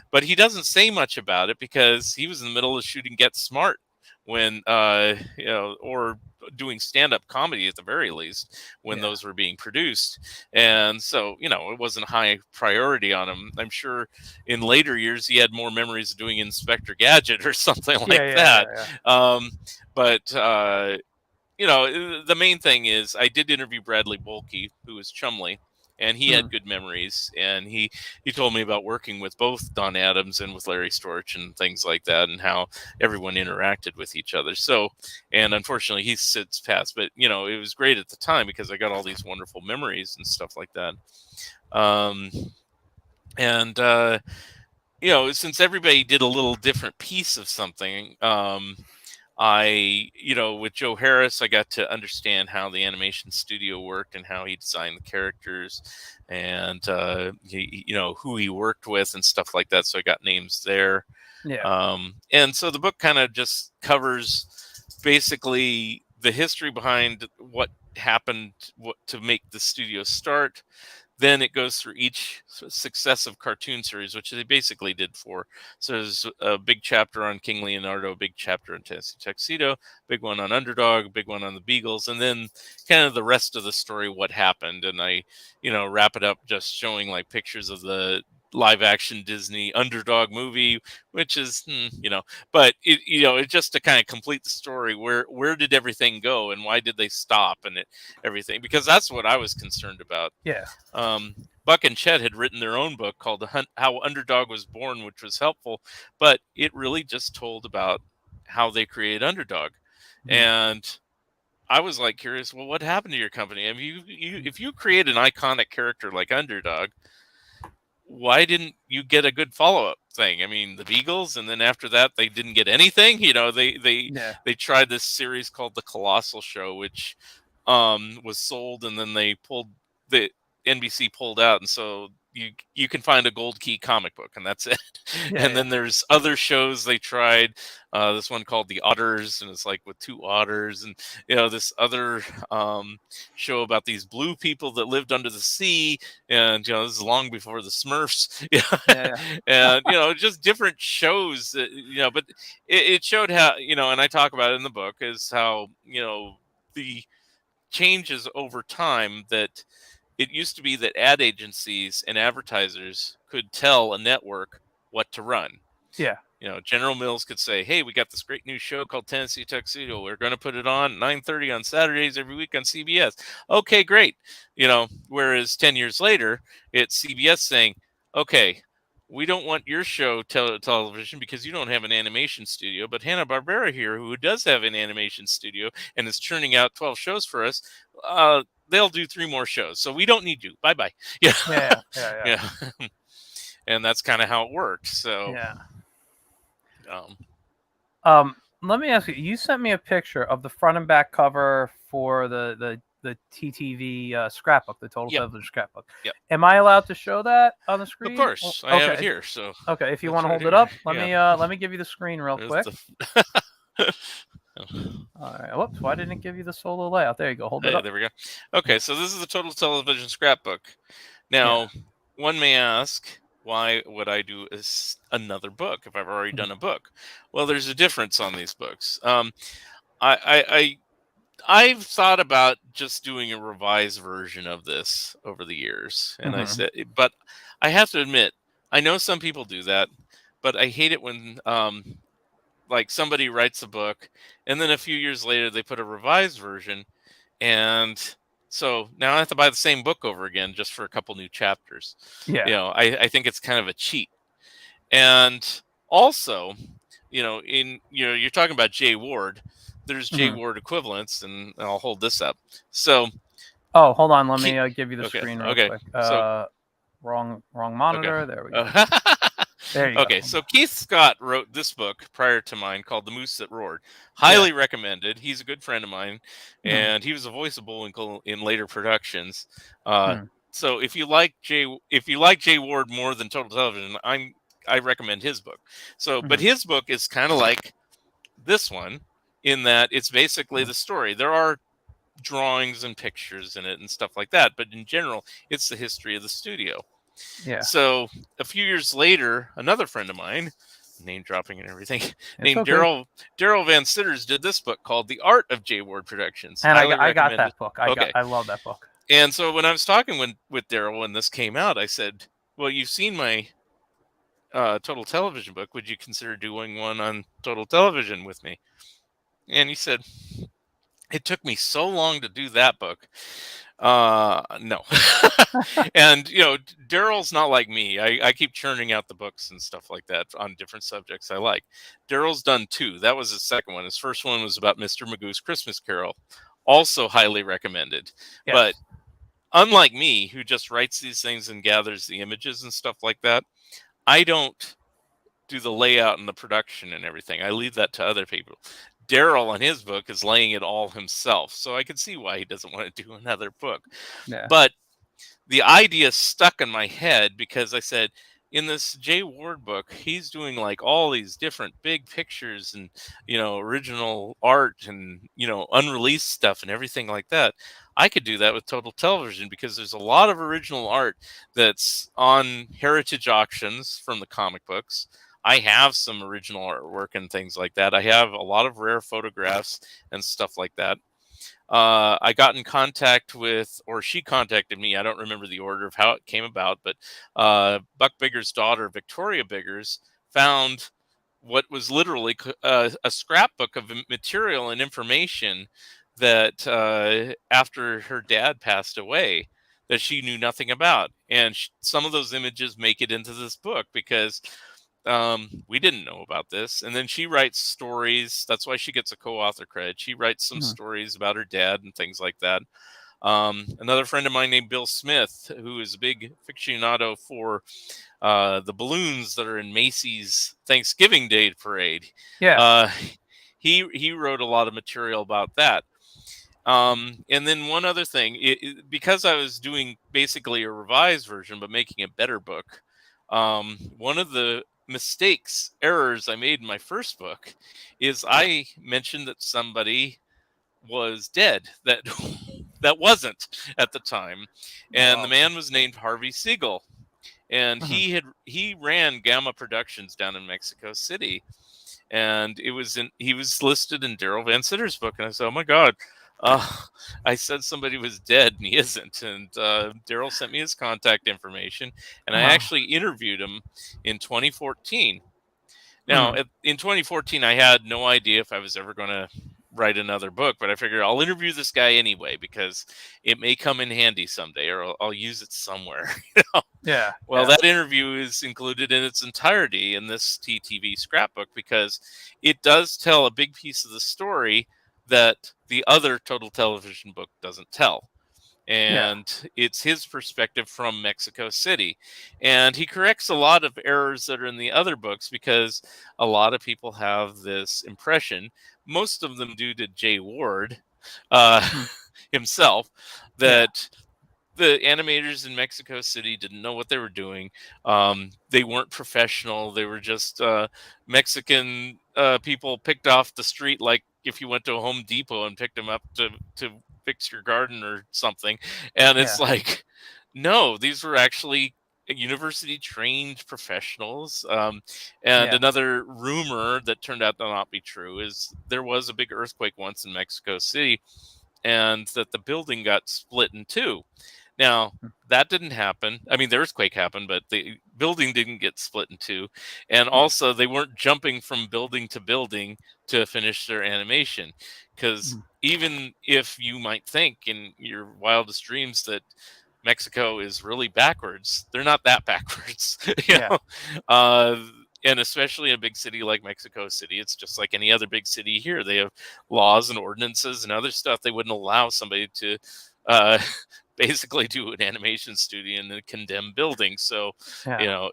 But he doesn't say much about it because he was in the middle of shooting Get Smart when or doing stand-up comedy at the very least when Yeah. those were being produced. And so it wasn't high priority on him. I'm sure in later years he had more memories of doing Inspector Gadget or something Yeah. like Yeah. that. Yeah. But the main thing is I did interview Bradley Bolke, who was Chumley, and he Yeah. had good memories. And he told me about working with both Don Adams and with Larry Storch and things like that, and how everyone interacted with each other. So, and unfortunately, he's since passed. But it was great at the time because I got all these wonderful memories and stuff like that. Um, and since everybody did a little different piece of something, with Joe Harris, I got to understand how the animation studio worked and how he designed the characters and, who he worked with and stuff like that. So I got names there. Yeah. And so the book kind of just covers basically the history behind what happened, what to make the studio start. Then it goes through each successive cartoon series, which they basically did four. So there's a big chapter on King Leonardo, a big chapter on Tennessee Tuxedo, big one on Underdog, a big one on the Beagles, and then kind of the rest of the story, what happened. And I, wrap it up just showing like pictures of the live action Disney Underdog movie, which is, but it just to kind of complete the story, where did everything go and why did they stop and everything, because that's what I was concerned about. Yeah. Buck and Chet had written their own book called How Underdog Was Born, which was helpful, but it really just told about how they created Underdog. Mhm. And I was like curious, well, what happened to your company? I mean, if you create an iconic character like Underdog, why didn't you get a good follow-up thing? I mean, the Beagles, and then after that, they didn't get anything. Yeah. They tried this series called The Colossal Show, which was sold, and then the NBC pulled out, and so you can find a Gold Key comic book, and that's it. Yeah. And Yeah. then there's other shows they tried. This one called The Otters, and it's like with two otters, and this other show about these blue people that lived under the sea, and this is long before the Smurfs. Yeah. And just different shows that, but it showed how, and I talk about it in the book, is how the changes over time, that it used to be that ad agencies and advertisers could tell a network what to run. Yeah. General Mills could say, "Hey, we got this great new show called Tennessee Tuxedo. We're going to put it on 9:30 on Saturdays every week on CBS." Okay, great. Whereas 10 years later, it's CBS saying, "Okay, we don't want your show television because you don't have an animation studio, but Hanna-Barbera here, who does have an animation studio and is churning out 12 shows for us, they'll do 3 more shows. So we don't need you. Bye-bye." Yeah. Yeah. Yeah. Yeah. And that's kind of how it worked. So, Yeah. um, Let me ask you. You sent me a picture of the front and back cover for the TTV scrapbook, the Total Yep. Television scrapbook. Yep. Am I allowed to show that on the screen? Of course, I have it here. So Okay, if you it's want to right hold here. it up, Yeah. let me give you the screen real There's quick. the All right. Whoops. Why didn't it give you the solo layout? There you go. Hold it up. There we go. Okay, so this is the Total Television scrapbook. Now, one may ask, why would I do another book if I've already done a book? Well, there's a difference on these books. I I've thought about just doing a revised version of this over the years, and I Hmm. said, but I have to admit, I know some people do that, but I hate it when like somebody writes a book, and then a few years later they put a revised version, and so now I have to buy the same book over again just for a couple new chapters. Yeah. I think it's kind of a cheat. And also, you're talking about Jayward. There's Hmm. Jayward equivalents, and I'll hold this up. So, Oh, hold on. Let Ke- me give you the okay, screen real okay, quick. so Wrong okay. monitor. There we go. Uh, There you okay, go. so Keith Scott wrote this book prior to mine called The Moose That Roared. Yeah. Highly recommended. He's a good friend of mine, Hmm. and he was a voice of Bullwinkle in later productions. Uh, Hmm. so if you like Jay Ward more than Total Television, I recommend his book. So, but Hmm. his book is kind of like this one in that it's basically the story. There are drawings and pictures in it and stuff like that, but in general, it's the history of the studio. Yeah. So a few years later, another friend of mine, name dropping and everything, It's named okay. Daryl Van Sitters did this book called The Art of Jayward Productions. And Highly I got recommended. that book. Okay. I love that book. And so when I was talking with Daryl when this came out, I said, "Well, you've seen my Total Television book. Would you consider doing one on Total Television with me?" And he said, "It took me so long to do that book. No." And Daryl's not like me. I keep churning out the books and stuff like that on different subjects I like. Daryl's done two. That was his second one. His first one was about Mr. Magoo's Christmas Carol. Also highly recommended. But Yes. unlike me, who just writes these things and gathers the images and stuff like that, I don't do the layout and the production and everything. I leave that to other people. Daryl on his book is laying it all himself. So I can see why he doesn't want to do another book. Yeah. But the idea stuck in my head because I said, in this Jay Ward book, he's doing like all these different big pictures and, original art and, unreleased stuff and everything like that. I could do that with Total Television because there's a lot of original art that's on heritage auctions from the comic books. I have some original artwork and things like that. I have a lot of rare photographs and stuff like that. I got in contact with, or she contacted me. I don't remember the order of how it came about, but Buck Bigger's daughter, Victoria Biggers, found what was literally a scrapbook of material and information that after her dad passed away, that she knew nothing about. And some of those images make it into this book because we didn't know about this. And then she writes stories. That's why she gets a co-author credit. She writes some Hmm. stories about her dad and things like that. Another friend of mine named Bill Smith, who is a big aficionado for the balloons that are in Macy's Thanksgiving Day parade. Yeah. Uh, he wrote a lot of material about that. And then one other thing, because I was doing basically a revised version, but making a better book, one of the errors I made in my first book is I mentioned that somebody was dead that that wasn't at the time, and the Wow. man was named Harvey Siegel, and Hmm. he ran Gamma Productions down in Mexico City, and he was listed in Daryl Van Sitter's book, and I said, oh my god. Uh, I said somebody was dead and he isn't. And Daryl sent me his contact information, and I Uh-huh. actually interviewed him in 2014. Now, Hmm. in 2014, I had no idea if I was ever going to write another book, but I figured I'll interview this guy anyway because it may come in handy someday, or I'll use it somewhere. Yeah. Well, Yeah. that interview is included in its entirety in this TTV scrapbook because it does tell a big piece of the story that the other Total Television book doesn't tell. Yeah. And it's his perspective from Mexico City. And he corrects a lot of errors that are in the other books because a lot of people have this impression, most of them due to Jay Ward uh, Hmm. himself, Yeah. that the animators in Mexico City didn't know what they were doing. They weren't professional. They were just Mexican people picked off the street, like if you went to a Home Depot and picked them up to fix your garden or something. And it's Yeah. like, no, these were actually university trained professionals. And Yeah. another rumor that turned out to not be true is there was a big earthquake once in Mexico City, and that the building got split in two. Now, that didn't happen. I mean, the earthquake happened, but the building didn't get split in two. And also, they weren't jumping from building to building to finish their animation. Because even if you might think in your wildest dreams that Mexico is really backwards, they're not that backwards. you Yeah. know? Uh, and especially in a big city like Mexico City, it's just like any other big city here. They have laws and ordinances and other stuff. They wouldn't allow somebody to basically do an animation studio in a condemned building. So, Yeah.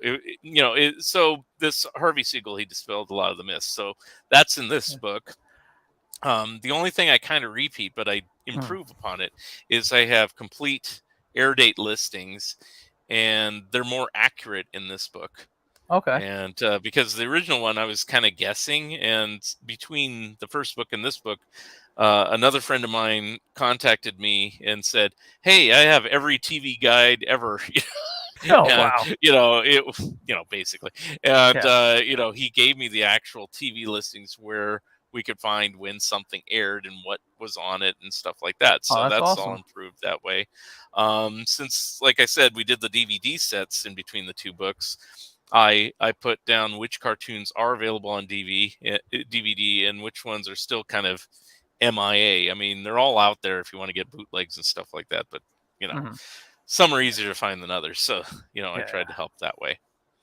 so this Harvey Siegel, he dispelled a lot of the myths. So that's in this book. The only thing I kind of repeat, but I improve upon it, is I have complete air date listings, and they're more accurate in this book. Okay. And because the original one I was kind of guessing, and between the first book and this book, another friend of mine contacted me and said, "Hey, I have every TV guide ever." Oh, And, wow. basically, and Yeah. he gave me the actual TV listings where we could find when something aired and what was on it and stuff like that. Oh, So that's that's all awesome. improved that way. Since, like I said, we did the DVD sets in between the two books, I put down which cartoons are available on DVD and which ones are still kind of MIA. I mean, they're all out there if you want to get bootlegs and stuff like that, but some are easier to find than others. So, I Yeah. tried to help that way.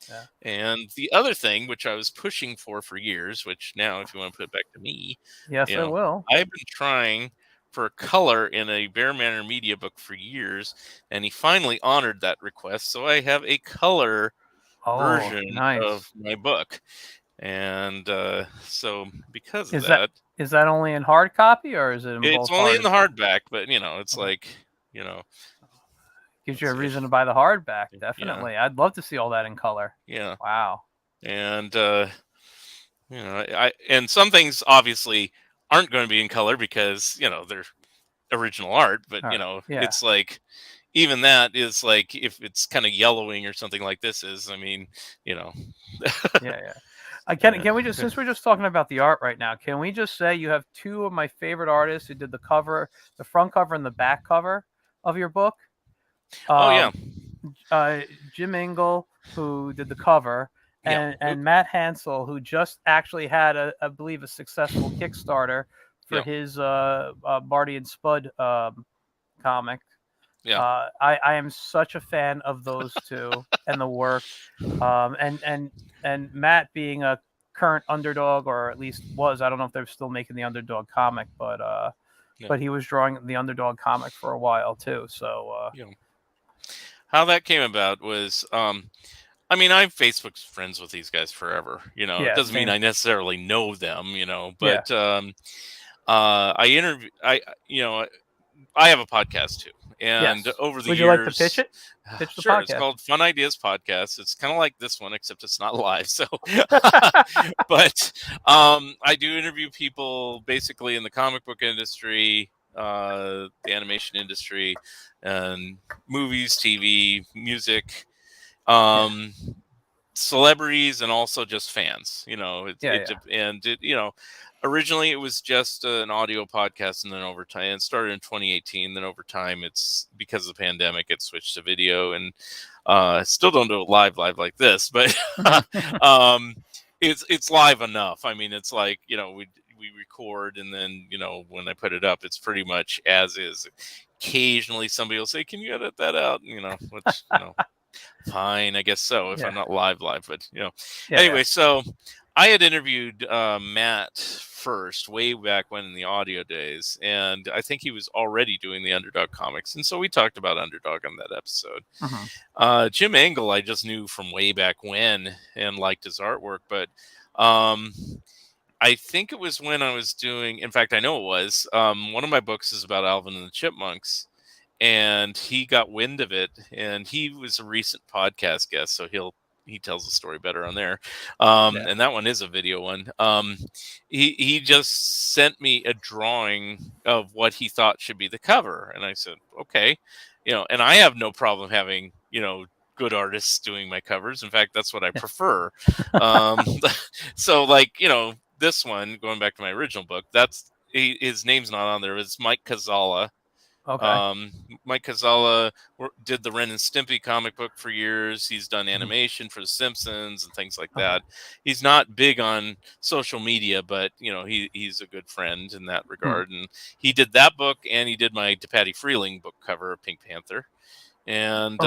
Yeah. And the other thing, which I was pushing for years, which now, if you want to put it back to me, Yes, I will. I've been trying for color in a Bear Manor Media book for years, and he finally honored that request. So I have a color Oh, version of nice. my book. And so because of Is that that, is that only in hard copy or is it in it's both only hard in the and soft? hardback, but it's Okay. like, Gives you let's a see reason if, to buy the hardback. yeah, Definitely. I'd love to see all that in color. yeah. Wow. And, and some things obviously aren't going to be in color because, they're original art, but, All right. Yeah. it's like, even that is like, if it's kind of yellowing or something like this is, I mean, Yeah, yeah. yeah. Can we just, since we're just talking about the art right now, can we just say you have two of my favorite artists who did the cover, the front cover and the back cover of your book? Oh, yeah. Um, Jim Ingle, who did the cover, Yeah. and Matt Hansel, who just actually had I believe a successful Kickstarter for Yeah. his Barty and Spud comic. Yeah. I am such a fan of those two and the work, and Matt being a current Underdog, or at least was. I don't know if they're still making the Underdog comic, but Yeah. he was drawing the Underdog comic for a while too. So How that came about was, I mean, I've Facebook friends with these guys forever. It yeah, doesn't mean same. I necessarily know them. Yeah. But I interview. I have a podcast too, and Yes. over the Would you like to pitch years, it? Pitch the sure, it's podcast. called Fun Ideas Podcast. It's kind of like this one, except it's not live. So, but I do interview people basically in the comic book industry, the animation industry, and movies, TV, music, celebrities, and also just fans. Originally it was just an audio podcast, and then over time it started in 2018. Then over time, it's because of the pandemic, it switched to video, and still don't do it live like this, but it's live enough. I mean, it's like, we record, and then when I put it up, it's pretty much as is. Occasionally somebody will say, "Can you edit that out?" Which fine, I guess so, if I'm not live, but anyway. So I had interviewed Matt first, way back when in the audio days, and I think he was already doing the Underdog comics, and so we talked about Underdog on that episode. Jim Angle I just knew from way back when and liked his artwork, but I think it was when I was doing, in fact, I know it was, one of my books is about Alvin and the Chipmunks, and he got wind of it, and he was a recent podcast guest, so he tells the story better on there. And that one is a video one. He just sent me a drawing of what he thought should be the cover, and I said, okay, and I have no problem having good artists doing my covers. In fact, that's what I prefer. um, so like, this one, going back to my original book, his name's not on there. It's Mike Kazala. Okay. Mike Kazala did the Ren and Stimpy comic book for years. He's done animation for The Simpsons and things like that. He's not big on social media, but he's a good friend in that regard. And he did that book, and he did my DePatie Freeling book cover, Pink Panther. And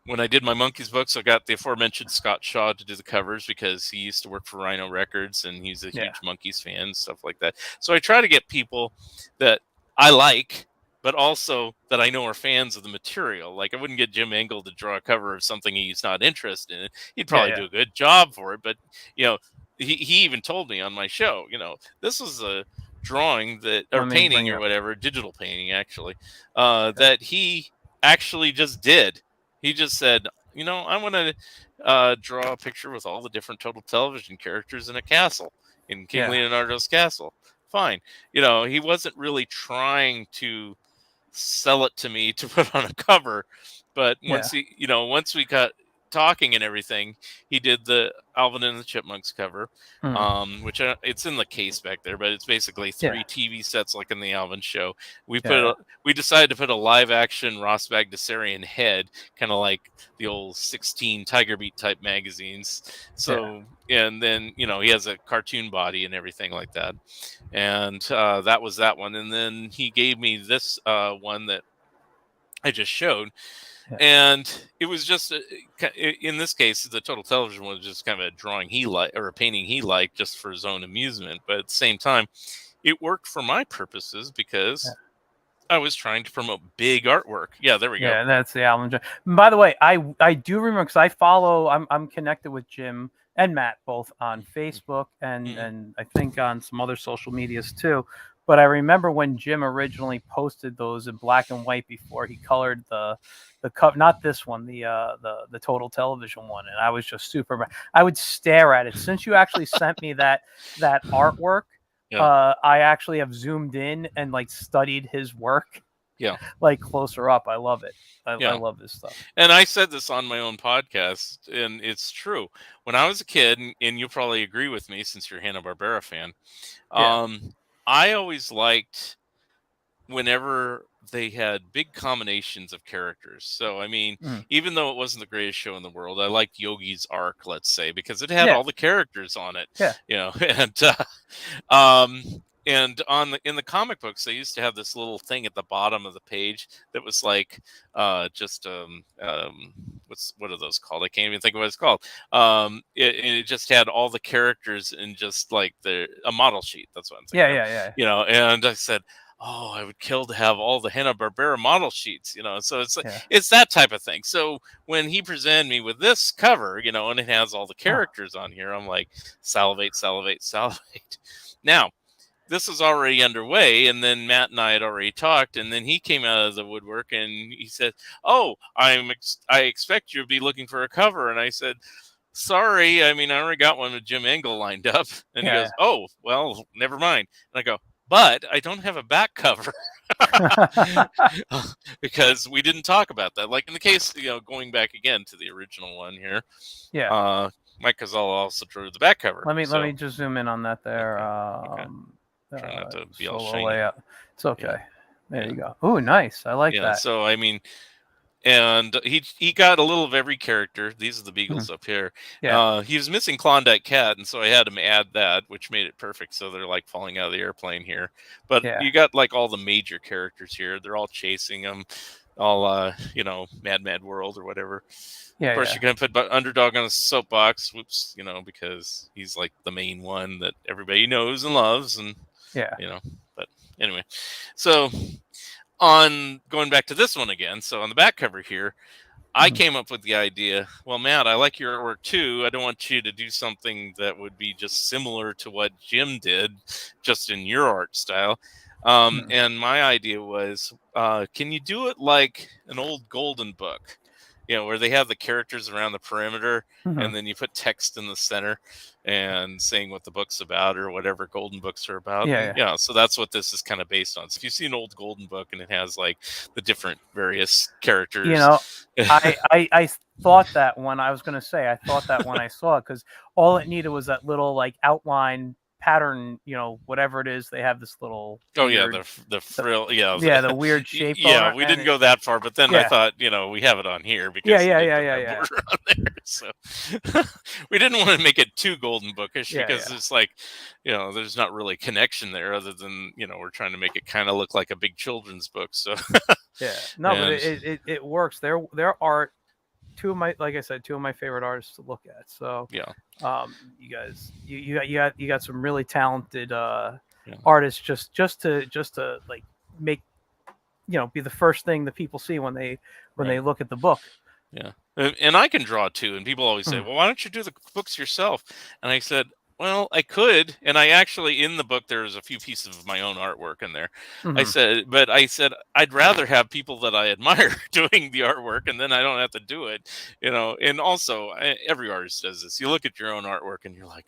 when I did my Monkeys books, I got the aforementioned Scott Shaw to do the covers because he used to work for Rhino Records, and he's a huge Monkeys fan and stuff like that. So I try to get people that I like, but also that I know are fans of the material. Like, I wouldn't get Jim Engel to draw a cover of something he's not interested in. He'd probably do a good job for it, but he even told me on my show, this was a drawing or painting or whatever, digital painting actually, that he actually just did. He just said, I want to draw a picture with all the different Total Television characters in a castle, in King Leonardo's castle. Fine. He wasn't really trying to sell it to me to put on a cover, but once we got talking and everything, he did the Alvin and the Chipmunks cover, which it's in the case back there, but it's basically 3 TV sets like in the Alvin show. We decided to put a live action Ross Bagdasarian head, kind of like the old 16 Tiger Beat type magazines. So and then he has a cartoon body and everything like that, and that was that one. And then he gave me this one that I just showed. And it was just, in this case, the Total Television was just kind of a drawing he liked, or a painting he liked, just for his own amusement. But at the same time, it worked for my purposes because I was trying to promote big artwork. Yeah, there we go. Yeah, that's the Alvin. By the way, I do remember, because I'm connected with Jim and Matt both on Facebook and I think on some other social medias too. But I remember when Jim originally posted those in black and white before he colored the cover, not this one, the Total Television one, and I was just super. I would stare at it. Since you actually sent me that artwork, I actually have zoomed in and like studied his work. Yeah, like closer up. I love it. I love this stuff. And I said this on my own podcast, and it's true. When I was a kid, and you'll probably agree with me since you're a Hanna-Barbera fan, I always liked whenever they had big combinations of characters. So, I mean, even though it wasn't the greatest show in the world, I liked Yogi's arc, let's say, because it had all the characters on it. And in the comic books, they used to have this little thing at the bottom of the page that was like what are those called? I can't even think of what it's called. It just had all the characters in just like a model sheet. That's what I'm thinking. Yeah. And I said, oh, I would kill to have all the Hanna-Barbera model sheets, so it's that type of thing. So when he presented me with this cover, and it has all the characters on here, I'm like, salivate, salivate, salivate. Now, this is already underway, and then Matt and I had already talked, and then he came out of the woodwork and he said, oh, I expect you to be looking for a cover. And I said, sorry, I mean, I already got one with Jim Engel lined up. And he goes, oh, well, never mind. And I go, but I don't have a back cover because we didn't talk about that. Like in the case, going back again to the original one here. Yeah. Mike Kazala also drew the back cover. Let me just zoom in on that there. Okay. Try not to be all shiny. Layout. It's okay. Yeah. There you go. Oh, nice. I like that. So I mean, and he got a little of every character. These are the Beagles up here. Yeah. He was missing Klondike Cat, and so I had him add that, which made it perfect. So they're like falling out of the airplane here. But you got like all the major characters here. They're all chasing him. All Mad World or whatever. Yeah. Of course, you're gonna put Underdog on a soapbox. Whoops, because he's like the main one that everybody knows and loves, and But anyway, so on going back to this one again. So on the back cover here, I came up with the idea. Well, Matt, I like your artwork too. I don't want you to do something that would be just similar to what Jim did, just in your art style. And my idea was, can you do it like an old Golden book? where they have the characters around the perimeter, Mhm. and then you put text in the center and saying what the book's about or whatever golden books are about. Yeah, And, yeah. so that's what this is kind of based on. So if you see an old golden book and it has like the different various characters, I thought that when I was going to say, I thought that when I saw it, because all it needed was that little like outline pattern, whatever it is. They have this little oh yeah, weird, the frill, yeah, the weird shape on yeah. it. We didn't go that far, but then I Yeah. thought, we have it on here Yeah, because he yeah, did yeah, put yeah, that yeah. border on there. So we didn't want to make it too golden bookish Yeah, because yeah. it's like, there's not really connection there other than we're trying to make it kind of look like a big children's book. So Yeah. No, but and it works. Their art, like I said, two of my favorite artists to look at. So yeah, you guys, you got some really talented yeah. artists just to like make, be the first thing that people see when they Right. look at the book. Yeah. And I can draw too. And people always say, Mhm. well, why don't you do the books yourself? And I said, well, I could. And I actually, in the book, there's a few pieces of my own artwork in there. I Mhm. said, I'd rather have people that I admire doing the artwork and then I don't have to do it, And also, every artist does this. You look at your own artwork and you're like,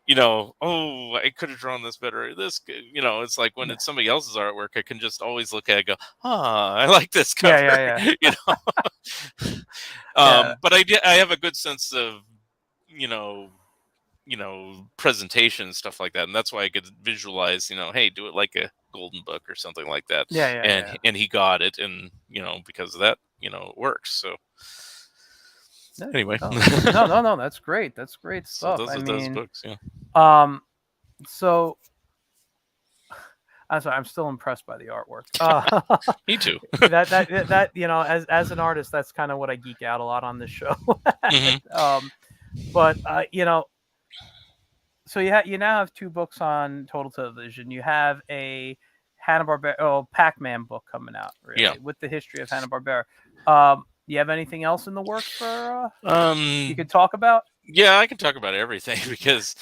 oh, I could have drawn this better. It's like when Yeah. it's somebody else's artwork, I can just always look at it and go, I like this Yeah, cover, yeah, yeah. Yeah. But I have a good sense of, you know, presentation and stuff like that. And that's why I could visualize, hey, do it like a golden book or something like that. Yeah, yeah, And, yeah. and he got it. And, because of that, it works. So anyway, No. That's great. That's great so stuff. those books. Yeah. So I'm sorry, I'm still impressed by the artwork. Me too. that as an artist, that's kind of what I geek out a lot on this show. Mm-hmm. But so you now have two books on Total Television. You have a Hanna-Barbera Pac-Man book coming out, really, Yeah. with the history of Hanna-Barbera. You have anything else in the works for you could talk about? Yeah, I can talk about everything because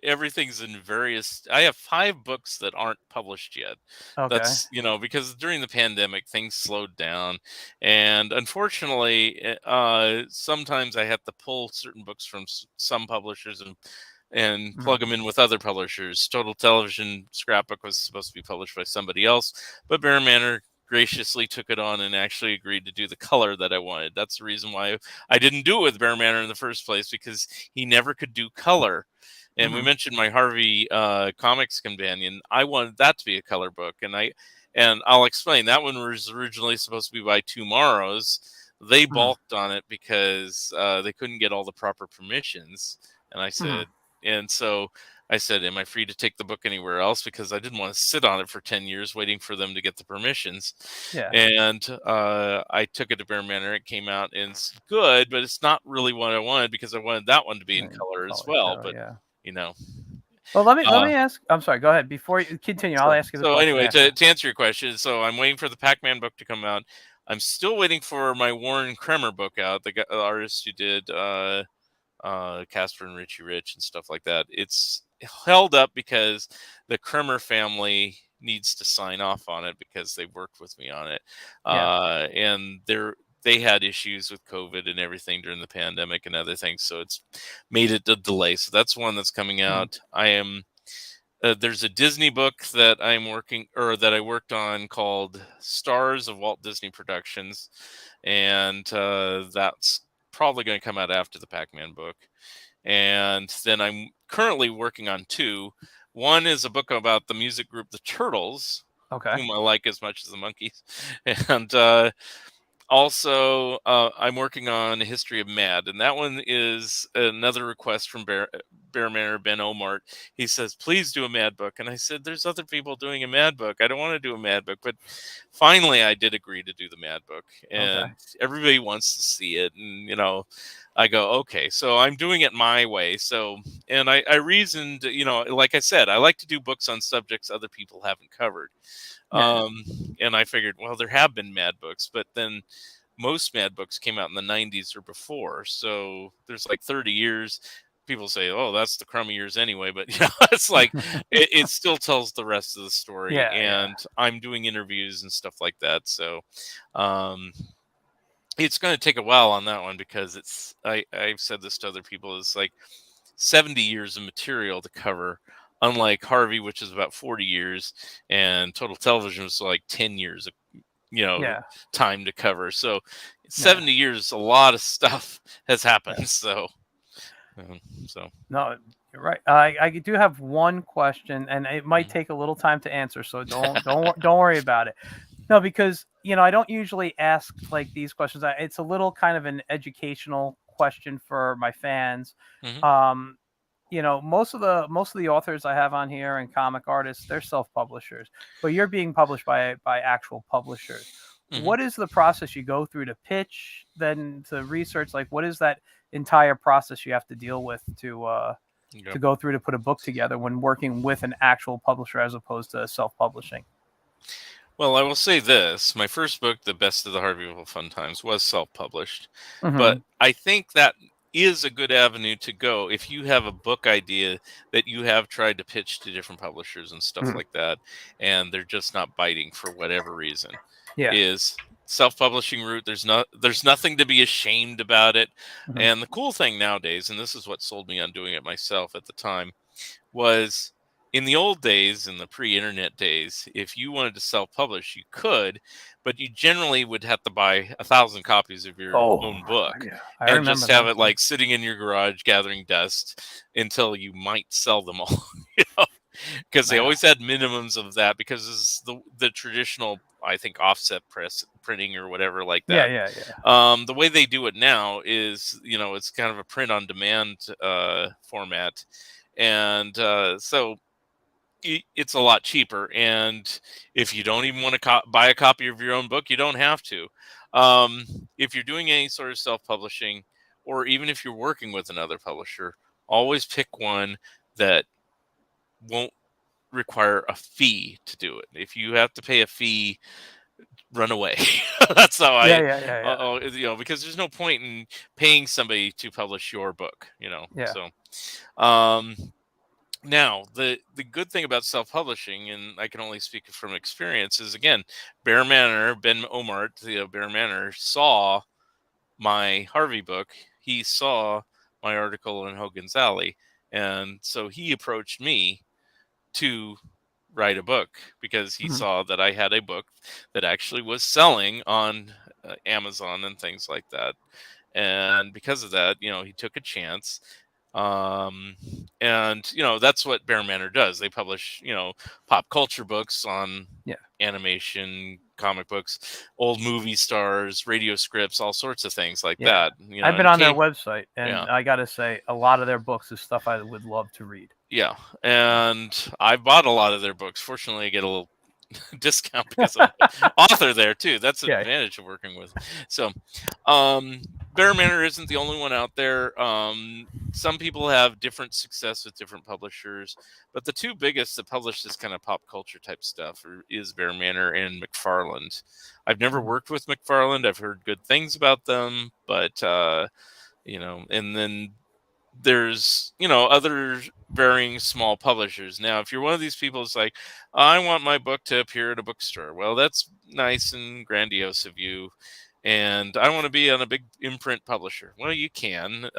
everything's in various. I have 5 books that aren't published yet. Okay. That's because during the pandemic things slowed down, and unfortunately, sometimes I have to pull certain books from some publishers and plug them in with other publishers. Total Television Scrapbook was supposed to be published by somebody else, but Bear Manor graciously took it on and actually agreed to do the color that I wanted. That's the reason why I didn't do it with Bear Manor in the first place, because he never could do color. And we mentioned my Harvey Comics Companion. I wanted that to be a color book, and I'll explain. That one was originally supposed to be by Tomorrow's. They balked on it because they couldn't get all the proper permissions. And I said, am I free to take the book anywhere else? Because I didn't want to sit on it for 10 years waiting for them to get the permissions. Yeah. And I took it to Bear Manor. It came out and it's good, but it's not really what I wanted, because I wanted that one to be in color as well. But, Well, let me ask. I'm sorry. Go ahead. Before you continue, I'll ask you the question. Anyway, to answer your question, so I'm waiting for the Pac-Man book to come out. I'm still waiting for my Warren Kremer book out, the artist who did Casper and Richie Rich and stuff like that. It's held up because the Kremer family needs to sign off on it because they worked with me on it. And they had issues with COVID and everything during the pandemic and other things, so it's made it a delay. So that's one that's coming out. There's a Disney book that I worked on called Stars of Walt Disney Productions, and that's probably going to come out after the Pac-Man book. And then I'm currently working on 2. One is a book about the music group The Turtles, whom I like as much as the Monkees. And also, I'm working on a history of Mad, and that one is another request from Bear Manor, Ben Omart. He says, please do a Mad book. And I said, there's other people doing a Mad book. I don't want to do a Mad book. But finally, I did agree to do the Mad book. And everybody wants to see it. And, I go, okay, so I'm doing it my way. So, and I reasoned, like I said, I like to do books on subjects other people haven't covered. And I figured, well, there have been Mad books, but then most Mad books came out in the 90s or before. So there's like 30 years. People say, oh, that's the crummy years anyway. But it's like, it still tells the rest of the story. I'm doing interviews and stuff like that. So, it's going to take a while on that one because I've said this to other people, it's like 70 years of material to cover, unlike Harvey, which is about 40 years, and Total Television was like 10 years of, Yeah. time to cover. So Yeah. 70 years, a lot of stuff has happened. Yeah. So No, you're right. I do have one question, and it might Mhm. take a little time to answer, so don't worry about it. No, because I don't usually ask like these questions. It's a little kind of an educational question for my fans. Mhm. Um, most of the authors I have on here and comic artists, they're self-publishers, but you're being published by actual publishers. Mhm. What is the process you go through to pitch, then to research? Like, what is that entire process you have to deal with to Yep. go through to put a book together when working with an actual publisher as opposed to self-publishing? Well, I will say this: my first book, The Best of the Harveyville Fun Times, was self-published, but Hmm. I think that is a good avenue to go if you have a book idea that you have tried to pitch to different publishers and stuff Hmm. like that, and they're just not biting for whatever reason. Yeah. Is self-publishing route. There's nothing to be ashamed about it. Hmm. And the cool thing nowadays, and this is what sold me on doing it myself at the time, was in the old days, in the pre-internet days, if you wanted to self-publish, you could, but you generally would have to buy 1,000 copies of your Oh, own book yeah. I and remember just have that. it like sitting in your garage gathering dust until you might sell them all. you know? Because they Man. always had minimums of that because this is the traditional, I think, offset press printing or whatever like Yeah, that. yeah, yeah. The way they do it now is, it's kind of a print on demand format, and so it's a lot cheaper. And if you don't even want to buy a copy of your own book, you don't have to. If you're doing any sort of self-publishing, or even if you're working with another publisher, always pick one that won't require a fee to do it. If you have to pay a fee, run away. That's how Yeah, yeah, yeah, yeah. because there's no point in paying somebody to publish your book, Yeah. So, um, now the good thing about self-publishing, and I can only speak from experience, is again, Bear Manor, Ben Omart, Bear Manor saw my Harvey book. He saw my article in Hogan's Alley, and so he approached me to write a book because he Mhm. saw that I had a book that actually was selling on Amazon and things like that. And because of that, he took a chance. Um, and that's what Bear Manor does. They publish, pop culture books on Yeah. animation, comic books, old movie stars, radio scripts, all sorts of things like Yeah. that. I've been And on their came, website, yeah. and I got to say, a lot of their books is stuff I would love to read. Yeah, and I bought a lot of their books. Fortunately, I get a little discount because I'm an author there too. That's an Yeah. advantage of working with. So, Bear Manor isn't the only one out there. Some people have different success with different publishers, but the two biggest that publish this kind of pop culture type stuff is Bear Manor and McFarland. I've never Mhm. worked with McFarland. I've heard good things about them, but and then there's other varying small publishers. Now if you're one of these people, it's like, I want my book to appear at a bookstore. Well, that's nice and grandiose of you, and I want to be on a big imprint publisher. Well, you can.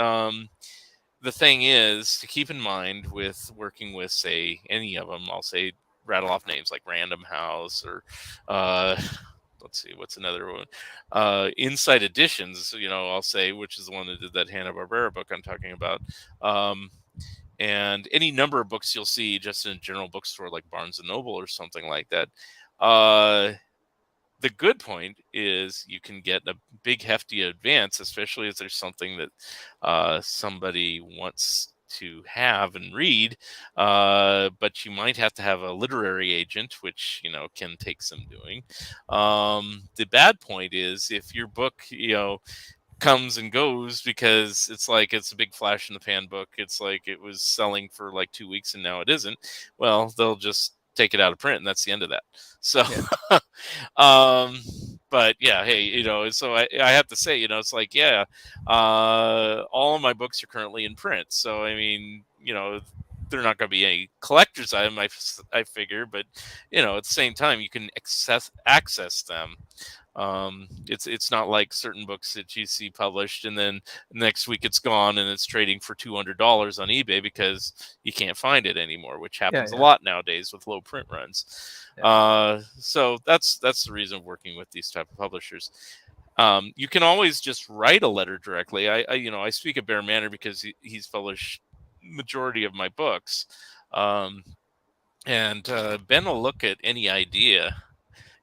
The thing is to keep in mind with working with, say, any of them, I'll say, rattle off names like Random House or uh let's see, what's another one? Inside Editions, I'll say, which is the one that did that Hanna-Barbera book I'm talking about. Um, and any number of books you'll see just in a general bookstore like Barnes and Noble or something like that. Uh, the good point is you can get a big hefty advance, especially if there's something that somebody wants to have and read, but you might have to have a literary agent, which can take some doing. The bad point is if your book comes and goes because it's like it's a big flash in the pan book, it's like it was selling for like 2 weeks and now it isn't, well, they'll just take it out of print and that's the end of that. So Yeah. um but yeah, hey, so I have to say, it's like, yeah, all of my books are currently in print, so I mean, they're not going to be any collector's item, I figure, but at the same time you can access them. It's not like certain books that you see published and then next week it's gone and it's trading for $200 on eBay because you can't find it anymore, which happens a lot nowadays with low print runs. So that's the reason of working with these type of publishers. You can always just write a letter directly. I speak of Bear Manor because he's published majority of my books. And Ben will look at any idea.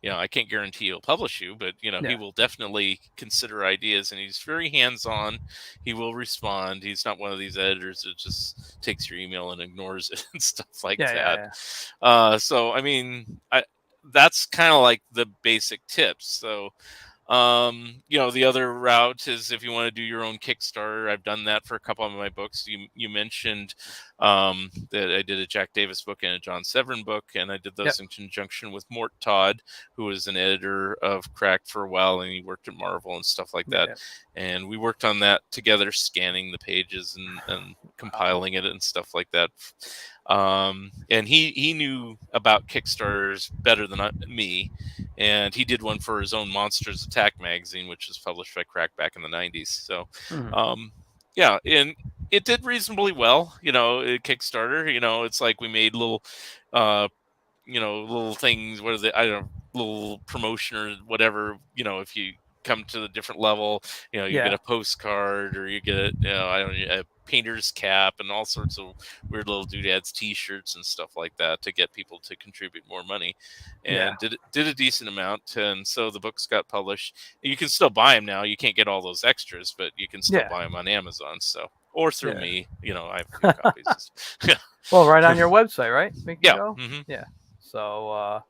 I can't guarantee he'll publish you, but he will definitely consider ideas, and he's very hands-on. He will respond. He's not one of these editors that just takes your email and ignores it and stuff like that. So I mean, that's kind of like the basic tips. So the other route is if you want to do your own Kickstarter. I've done that for a couple of my books. You mentioned that I did a Jack Davis book and a John Severin book, and I did those in conjunction with Mort Todd, who was an editor of Cracked for a while, and he worked at Marvel and stuff like that. And we worked on that together, scanning the pages and compiling it and stuff like that. And he knew about Kickstarters better than me, and he did one for his own Monsters Attack magazine, which was published by Crack back in the 90s. So and it did reasonably well, Kickstarter. It's like we made little little things, what are they, I don't know, little promotion or whatever, if you come to the different level, you get a postcard, or you get a painter's cap and all sorts of weird little doodads, t-shirts and stuff like that to get people to contribute more money, and did a decent amount. And so the books got published. You can still buy them now. You can't get all those extras, but you can still buy them on Amazon. So, or through me, I have a few copies. Well, right on your website, right? Mm-hmm. So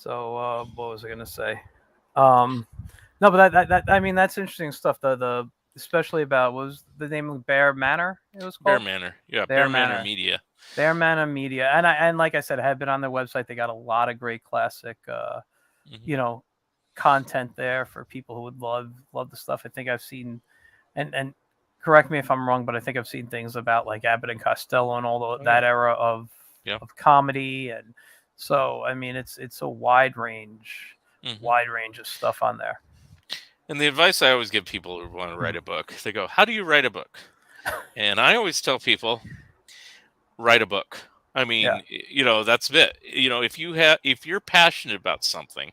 what was I gonna say? No, but that I mean, that's interesting stuff. The especially about, what was the name of Bear Manor? It was called Bear Manor. Yeah, Bear Manor Media. Bear Manor Media, and like I said, I have been on their website. They got a lot of great classic, content there for people who would love the stuff. I think I've seen, and correct me if I'm wrong, but I think I've seen things about like Abbott and Costello and all that era of comedy, and so I mean, it's a wide range of stuff on there. And the advice I always give people who want to write a book, they go, "How do you write a book?" And I always tell people, write a book. I mean, that's it. If you're passionate about something,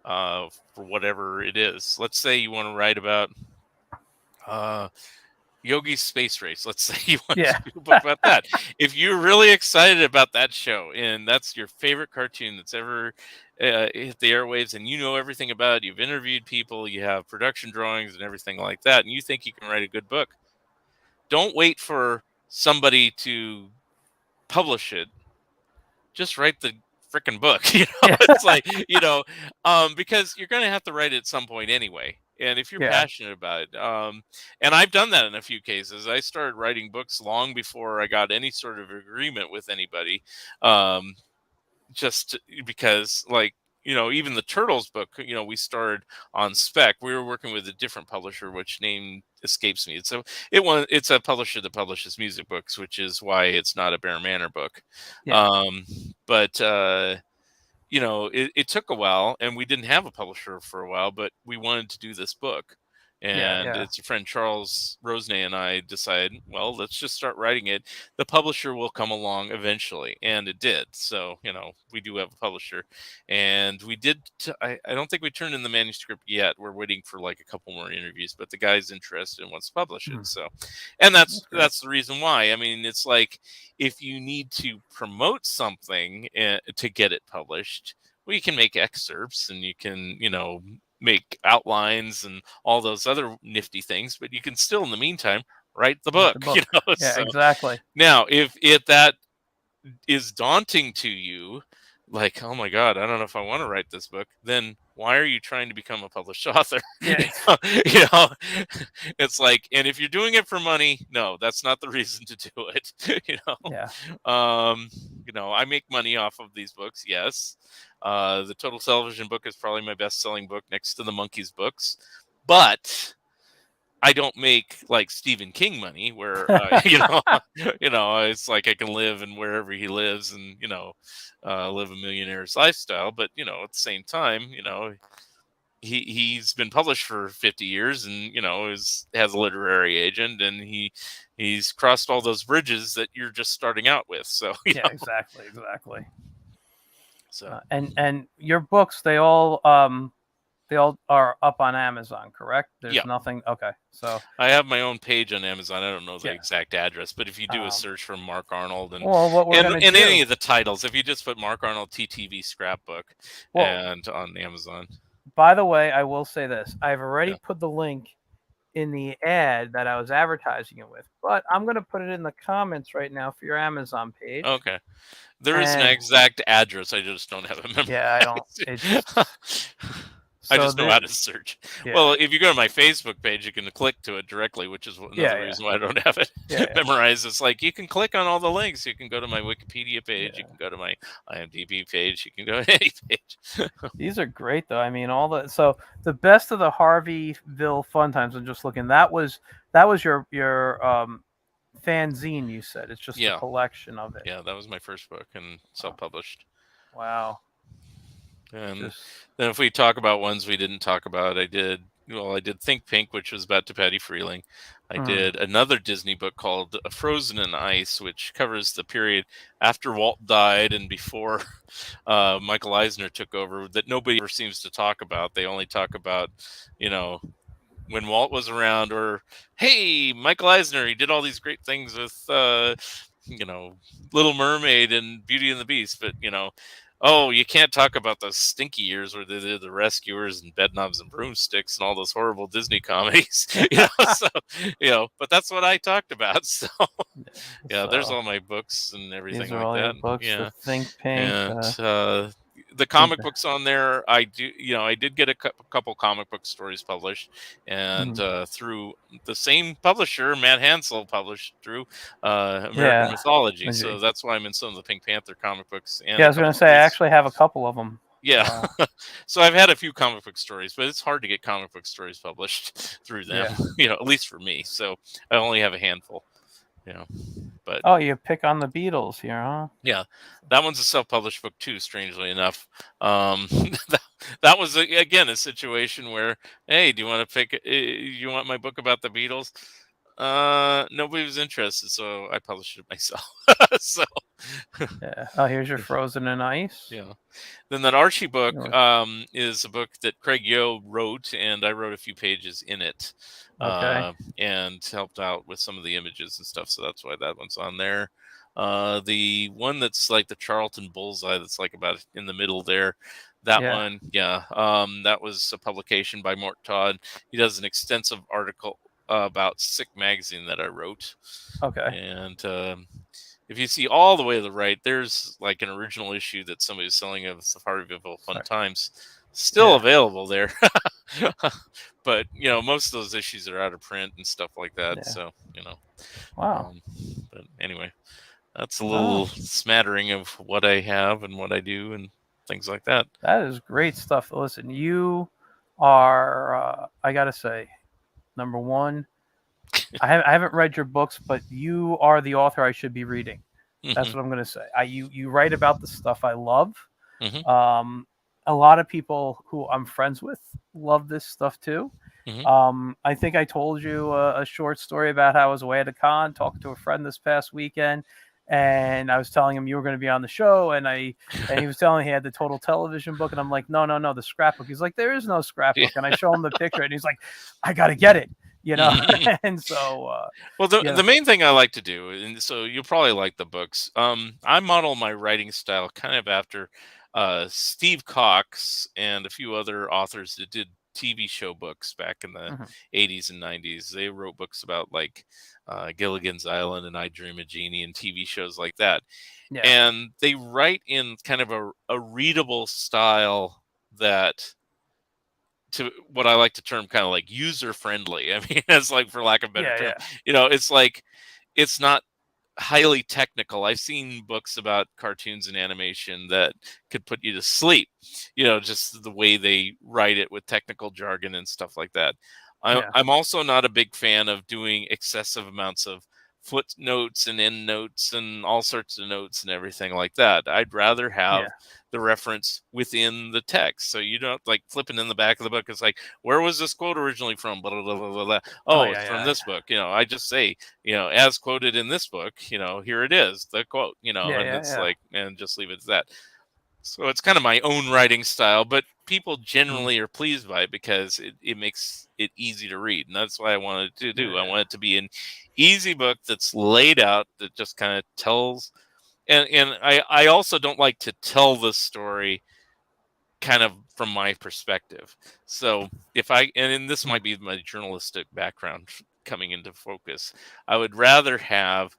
for whatever it is, let's say you want to write about Yogi's Space Race. Let's say you want to do a book about that. If you're really excited about that show and that's your favorite cartoon that's ever hit the airwaves, and you know everything about it, you've interviewed people, you have production drawings and everything like that, and you think you can write a good book, don't wait for somebody to publish it. Just write the freaking book. It's like, because you're going to have to write it at some point anyway. And if you're passionate about it, and I've done that in a few cases. I started writing books long before I got any sort of agreement with anybody, just because, like, even the Turtles book, we started on spec. We were working with a different publisher, which name escapes me. It's a publisher that publishes music books, which is why it's not a Bear Manor book. But it took a while, and we didn't have a publisher for a while, but we wanted to do this book. And it's a friend, Charles Rosenay, and I decided, well, let's just start writing it. The publisher will come along eventually, and it did. So, we do have a publisher, and we did. I don't think we turned in the manuscript yet. We're waiting for like a couple more interviews, but the guy's interested and wants to publish it. So, and that's the reason why. I mean, it's like, if you need to promote something to get it published, well, you can make excerpts and you can, make outlines and all those other nifty things, but you can still, in the meantime, write the book. Exactly. Now, if that is daunting to you, like, oh my God, I don't know if I want to write this book, then why are you trying to become a published author? It's like, and if you're doing it for money, no, that's not the reason to do it. I make money off of these books. Yes. The Total Television book is probably my best-selling book next to the Monkeys books, but I don't make like Stephen King money where, it's like I can live in wherever he lives and, live a millionaire's lifestyle. But, at the same time, he's been published for 50 years, and has a literary agent, and he's crossed all those bridges that you're just starting out with. So yeah, exactly. So And your books, they all are up on Amazon, correct? There's yeah, nothing. Okay, so I have my own page on Amazon. I don't know the yeah. exact address, but if you do a search for Mark Arnold Well, what we're gonna and do? any of the titles, if you just put Mark Arnold TTV scrapbook and on Amazon. By the way, I will say this: I've already Yeah. put the link in the ad that I was advertising it with, but I'm going to put it in the comments right now for your Amazon page. Okay. There is an And exact address. I just don't have it memorized. yeah, I don't. It's I just know how to search. Yeah. Well, if you go to my Facebook page, you can click to it directly, which is another reason why I don't have it memorized. It's like you can click on all the links. You can go to my Wikipedia page. You can go to my IMDb page. You can go to any page. These are great, though. I mean, so the best of the Harveyville Fun Times. I'm just looking. That was your fanzine. You said it's just a collection of it. Yeah, that was my first book and self-published. Wow. And then if we talk about ones we didn't talk about, I did Think Pink, which was about Patty Freeling. I did another Disney book called Frozen in Ice, which covers the period after Walt died and before Michael Eisner took over, that nobody ever seems to talk about. They only talk about, when Walt was around, or, hey, Michael Eisner, he did all these great things with, Little Mermaid and Beauty and the Beast, but, oh, you can't talk about those stinky years where they did The Rescuers and Bedknobs and Broomsticks and all those horrible Disney comedies. But that's what I talked about. So there's all my books and everything these are all like your books, the Think Pink. And the comic books on there, I did get a couple comic book stories published, and through the same publisher, Matt Hansel, published through American Mythology. So that's why I'm in some of the Pink Panther comic books. And I was going to say, I actually have a couple of them. Yeah. So I've had a few comic book stories, but it's hard to get comic book stories published through them, at least for me. So I only have a handful. But you pick on the Beatles here, huh? Yeah, that one's a self-published book too, strangely enough. That was again a situation where, hey, do you want to pick? You want my book about the Beatles? Nobody was interested, so I published it myself. So here's your Frozen in Ice. Yeah. Then that Archie book is a book that Craig Yo wrote, and I wrote a few pages in it. And helped out with some of the images and stuff, so that's why that one's on there. The one that's like the Charlton Bullseye, that's like about in the middle there, that one, that was a publication by Mort Todd. He does an extensive article about Sick magazine that I wrote. And if you see all the way to the right, there's like an original issue that somebody was selling of the Harveyville Fun Times, still available there. But most of those issues are out of print and stuff like that. So wow. But anyway, that's a little smattering of what I have and what I do and things like that. That is great stuff. Listen, you are I gotta say, number one, I haven't read your books, but you are the author I should be reading. That's what I'm gonna say. You write about the stuff I love. A lot of people who I'm friends with love this stuff too. I think I told you a short story about how I was away at a con talking to a friend this past weekend, and I was telling him you were going to be on the show, and he was telling me he had the Total Television book, and I'm like, no, the scrapbook. He's like, there is no scrapbook, and I show him the picture, and he's like, I got to get it. And so the main thing I like to do, and so you'll probably like the books, I model my writing style kind of after Steve Cox and a few other authors that did TV show books back in the 80s and 90s. They wrote books about like Gilligan's Island and I Dream of Jeannie and TV shows like that. And they write in kind of a readable style that, to what I like to term kind of like user friendly. I mean, it's like, for lack of a better term, it's like, it's not highly technical. I've seen books about cartoons and animation that could put you to sleep, just the way they write it with technical jargon and stuff like that. I'm also not a big fan of doing excessive amounts of footnotes and end notes and all sorts of notes and everything like that. I'd rather have Yeah. the reference within the text. So you don't like flipping in the back of the book. It's like, where was this quote originally from? Blah, blah, blah, blah, blah. Oh Oh, yeah, it's from yeah, this book. I just say, as quoted in this book, here it is, the quote, yeah, and yeah, it's yeah. like, and just leave it at that. So it's kind of my own writing style, but people generally are pleased by it because it makes it easy to read. And that's what I wanted to do. I Yeah. want it to be an easy book that's laid out, that just kind of tells. And I also don't like to tell the story kind of from my perspective. So and this might be my journalistic background coming into focus, I would rather have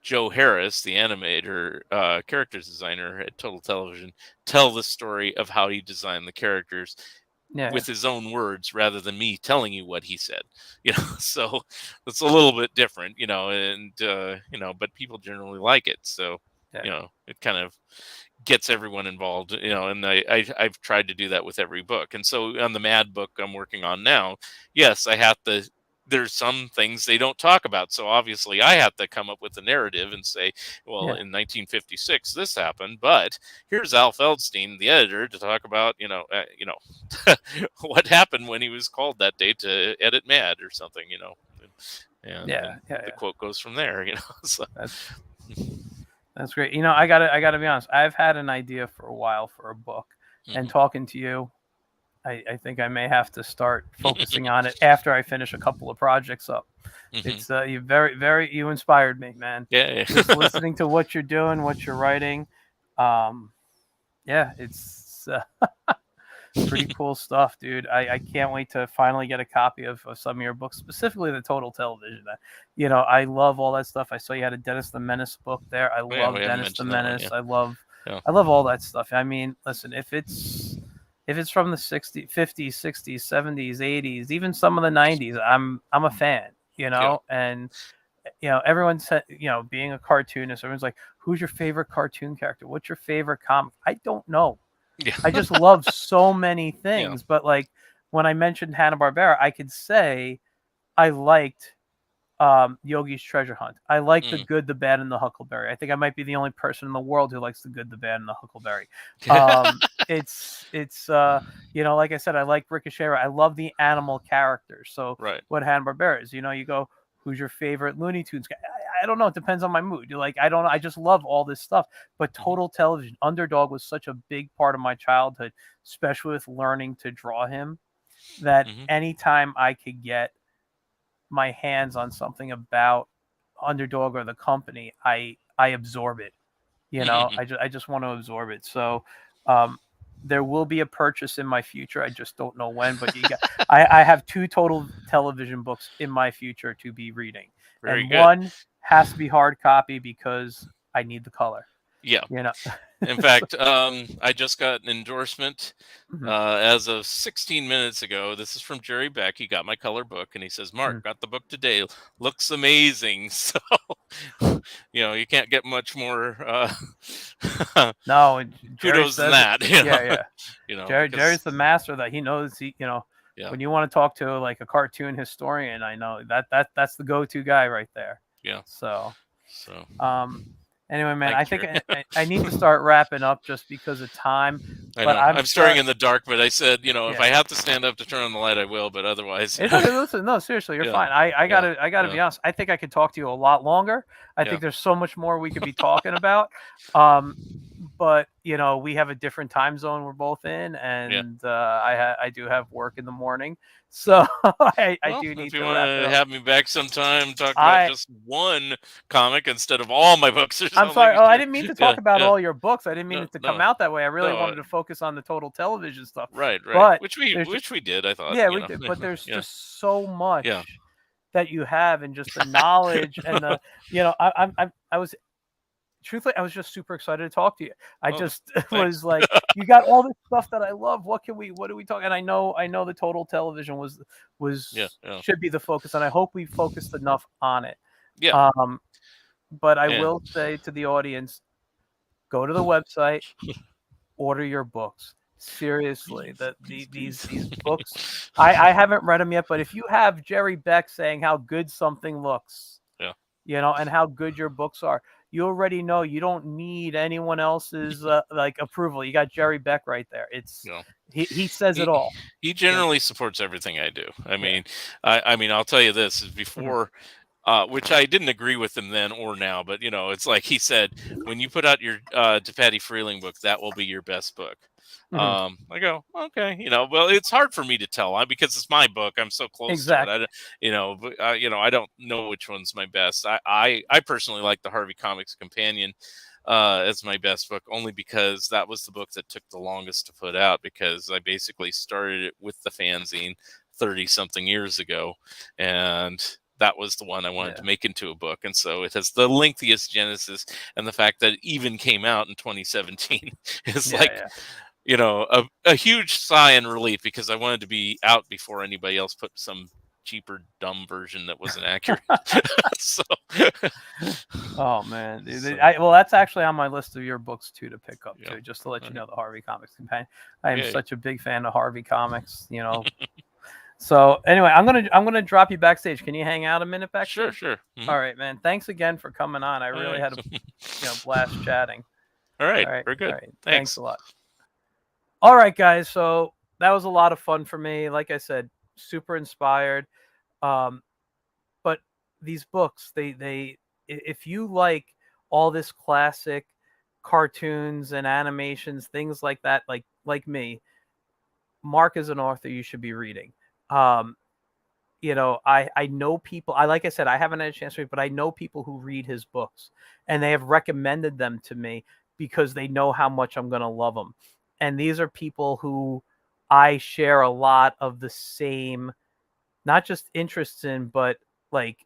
Joe Harris, the animator, characters designer at Total Television, tell the story of how he designed the characters Yeah. with his own words rather than me telling you what he said. So it's a little bit different, and but people generally like it. So, Yeah. it kind of gets everyone involved, and I've tried to do that with every book. And so on the Mad book I'm working on now, yes, there's some things they don't talk about. So obviously I have to come up with a narrative and say, well, in 1956, this happened, but here's Al Feldstein, the editor, to talk about, what happened when he was called that day to edit Mad or something, and the quote goes from there, so. That's great. I gotta be honest. I've had an idea for a while for a book, and talking to you, I think I may have to start focusing on it after I finish a couple of projects up. It's you you inspired me, man. Yeah. Just listening to what you're doing, what you're writing. It's pretty cool stuff, dude. I can't wait to finally get a copy of some of your books, specifically the Total Television. I love all that stuff. I saw you had a Dennis the Menace book there. I love Dennis the Menace. I love all that stuff. I mean, listen, if it's from the 60s, 50s, 60s, 70s, 80s, even some of the 90s, I'm a fan, and everyone said, being a cartoonist, everyone's like, who's your favorite cartoon character? What's your favorite comic? I don't know. Yeah. I just love so many things. But like when I mentioned Hanna-Barbera, I could say I liked Yogi's Treasure Hunt. I like The Good, the Bad, and the Huckleberry. I think I might be the only person in the world who likes The Good, the Bad, and the Huckleberry. It's like I said, I like Ricochet. I love the animal characters. So what Hanna-Barbera is, you go, who's your favorite Looney Tunes guy? I don't know. It depends on my mood. You're like, I don't know. I just love all this stuff. But Total Television, Underdog was such a big part of my childhood, especially with learning to draw him, that anytime I could get my hands on something about Underdog or the company, I absorb it. I just want to absorb it. So there will be a purchase in my future. I just don't know when, but I have 2 Total Television books in my future to be reading. Very and good. One has to be hard copy because I need the color. Yeah. In fact, I just got an endorsement as of 16 minutes ago. This is from Jerry Beck. He got my color book, and he says, Mark, got the book today. Looks amazing. So, you can't get much more no, kudos than that. Yeah. Jerry's the master that he knows. When you want to talk to like a cartoon historian, I know that's the go-to guy right there. Yeah. So anyway, man, I think I need to start wrapping up just because of time. I'm starting in the dark, but I said, if I have to stand up to turn on the light, I will. But otherwise, listen, no, seriously, you're fine. I gotta be honest. I think I could talk to you a lot longer. I think there's so much more we could be talking about. But we have a different time zone we're both in, and I do have work in the morning, so I do need if you to want wrap it to up. have me back sometime, talk about just one comic instead of all my books. Or something. I'm sorry. I didn't mean to talk about all your books. I didn't mean it to come out that way. I really wanted to focus on the Total Television stuff. Right. But which we did. I thought. Yeah, we did. But there's just so much that you have, and just the knowledge and the I was. Truthfully, I was just super excited to talk to you. I was like, you got all this stuff that I love. What do we talk? And I know the Total Television was should be the focus, and I hope we focused enough on it. Yeah. But I will say to the audience, go to the website, order your books. Seriously, these books, I haven't read them yet, but if you have Jerry Beck saying how good something looks, and how good your books are. You already know. You don't need anyone else's like approval. You got Jerry Beck right there. It's You know, he says it he all. he generally supports everything I do. I Yeah. mean, I mean, I'll tell you this is Mhm. before. Which I didn't agree with him then or now, but it's like he said, when you put out your DePatie Freeling book, that will be your best book. Mhm. I go, okay, well, it's hard for me to tell because it's my book. I'm so close to it. I, Exactly. don't- but, I don't know which one's my best. I personally like the Harvey Comics Companion as my best book, only because that was the book that took the longest to put out because I basically started it with the fanzine 30 something years ago. And that was the one I wanted to make into a book. And so it has the lengthiest genesis. And the fact that it even came out in 2017 is like, a huge sigh and relief because I wanted to be out before anybody else put some cheaper, dumb version that wasn't accurate. So, Oh man, so, well, that's actually on my list of your books too to pick up yeah. too. Just to let you Right. know, the Harvey Comics Companion. I am Yay. such a big fan of Harvey Comics. So anyway, I'm gonna drop you backstage. Can you hang out a minute backstage? Sure. All right, man. Thanks again for coming on. I All really right. had a blast chatting. All right. All right, Very all good. right. Thanks Thanks. a lot. All right, guys. So that was a lot of fun for me. Like I said, super inspired. Um, but these books, if you like all this classic cartoons and animations, things like that, like me, Mark is an author you should be reading. Um, I know people. Like I said, I haven't had a chance to read, but I know people who read his books, and they have recommended them to me because they know how much I'm going to love them. And these are people who I share a lot of the same, not just interests in, but like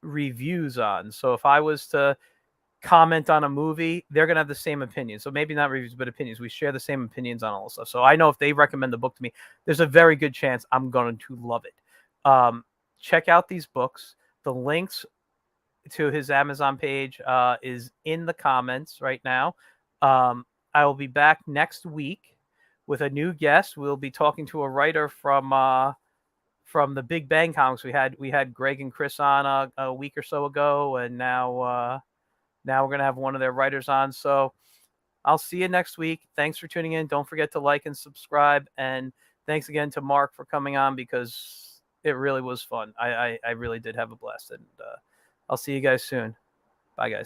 reviews on. So if I was to comment on a movie, they're gonna have the same opinion. So maybe not reviews, but opinions. We share the same opinions on all this stuff. So I know if they recommend the book to me, there's a very good chance I'm going to love it. Check out these books. The links to his Amazon page is in the comments right now. I will be back next week with a new guest. We'll be talking to a writer from the Big Bang comics. We had Greg and Chris on a week or so ago, and now we're gonna have one of their writers on. So I'll see you next week. Thanks for tuning in. Don't forget to like and subscribe. And thanks again to Mark for coming on because it really was fun. I really did have a blast. And I'll see you guys soon. Bye, guys.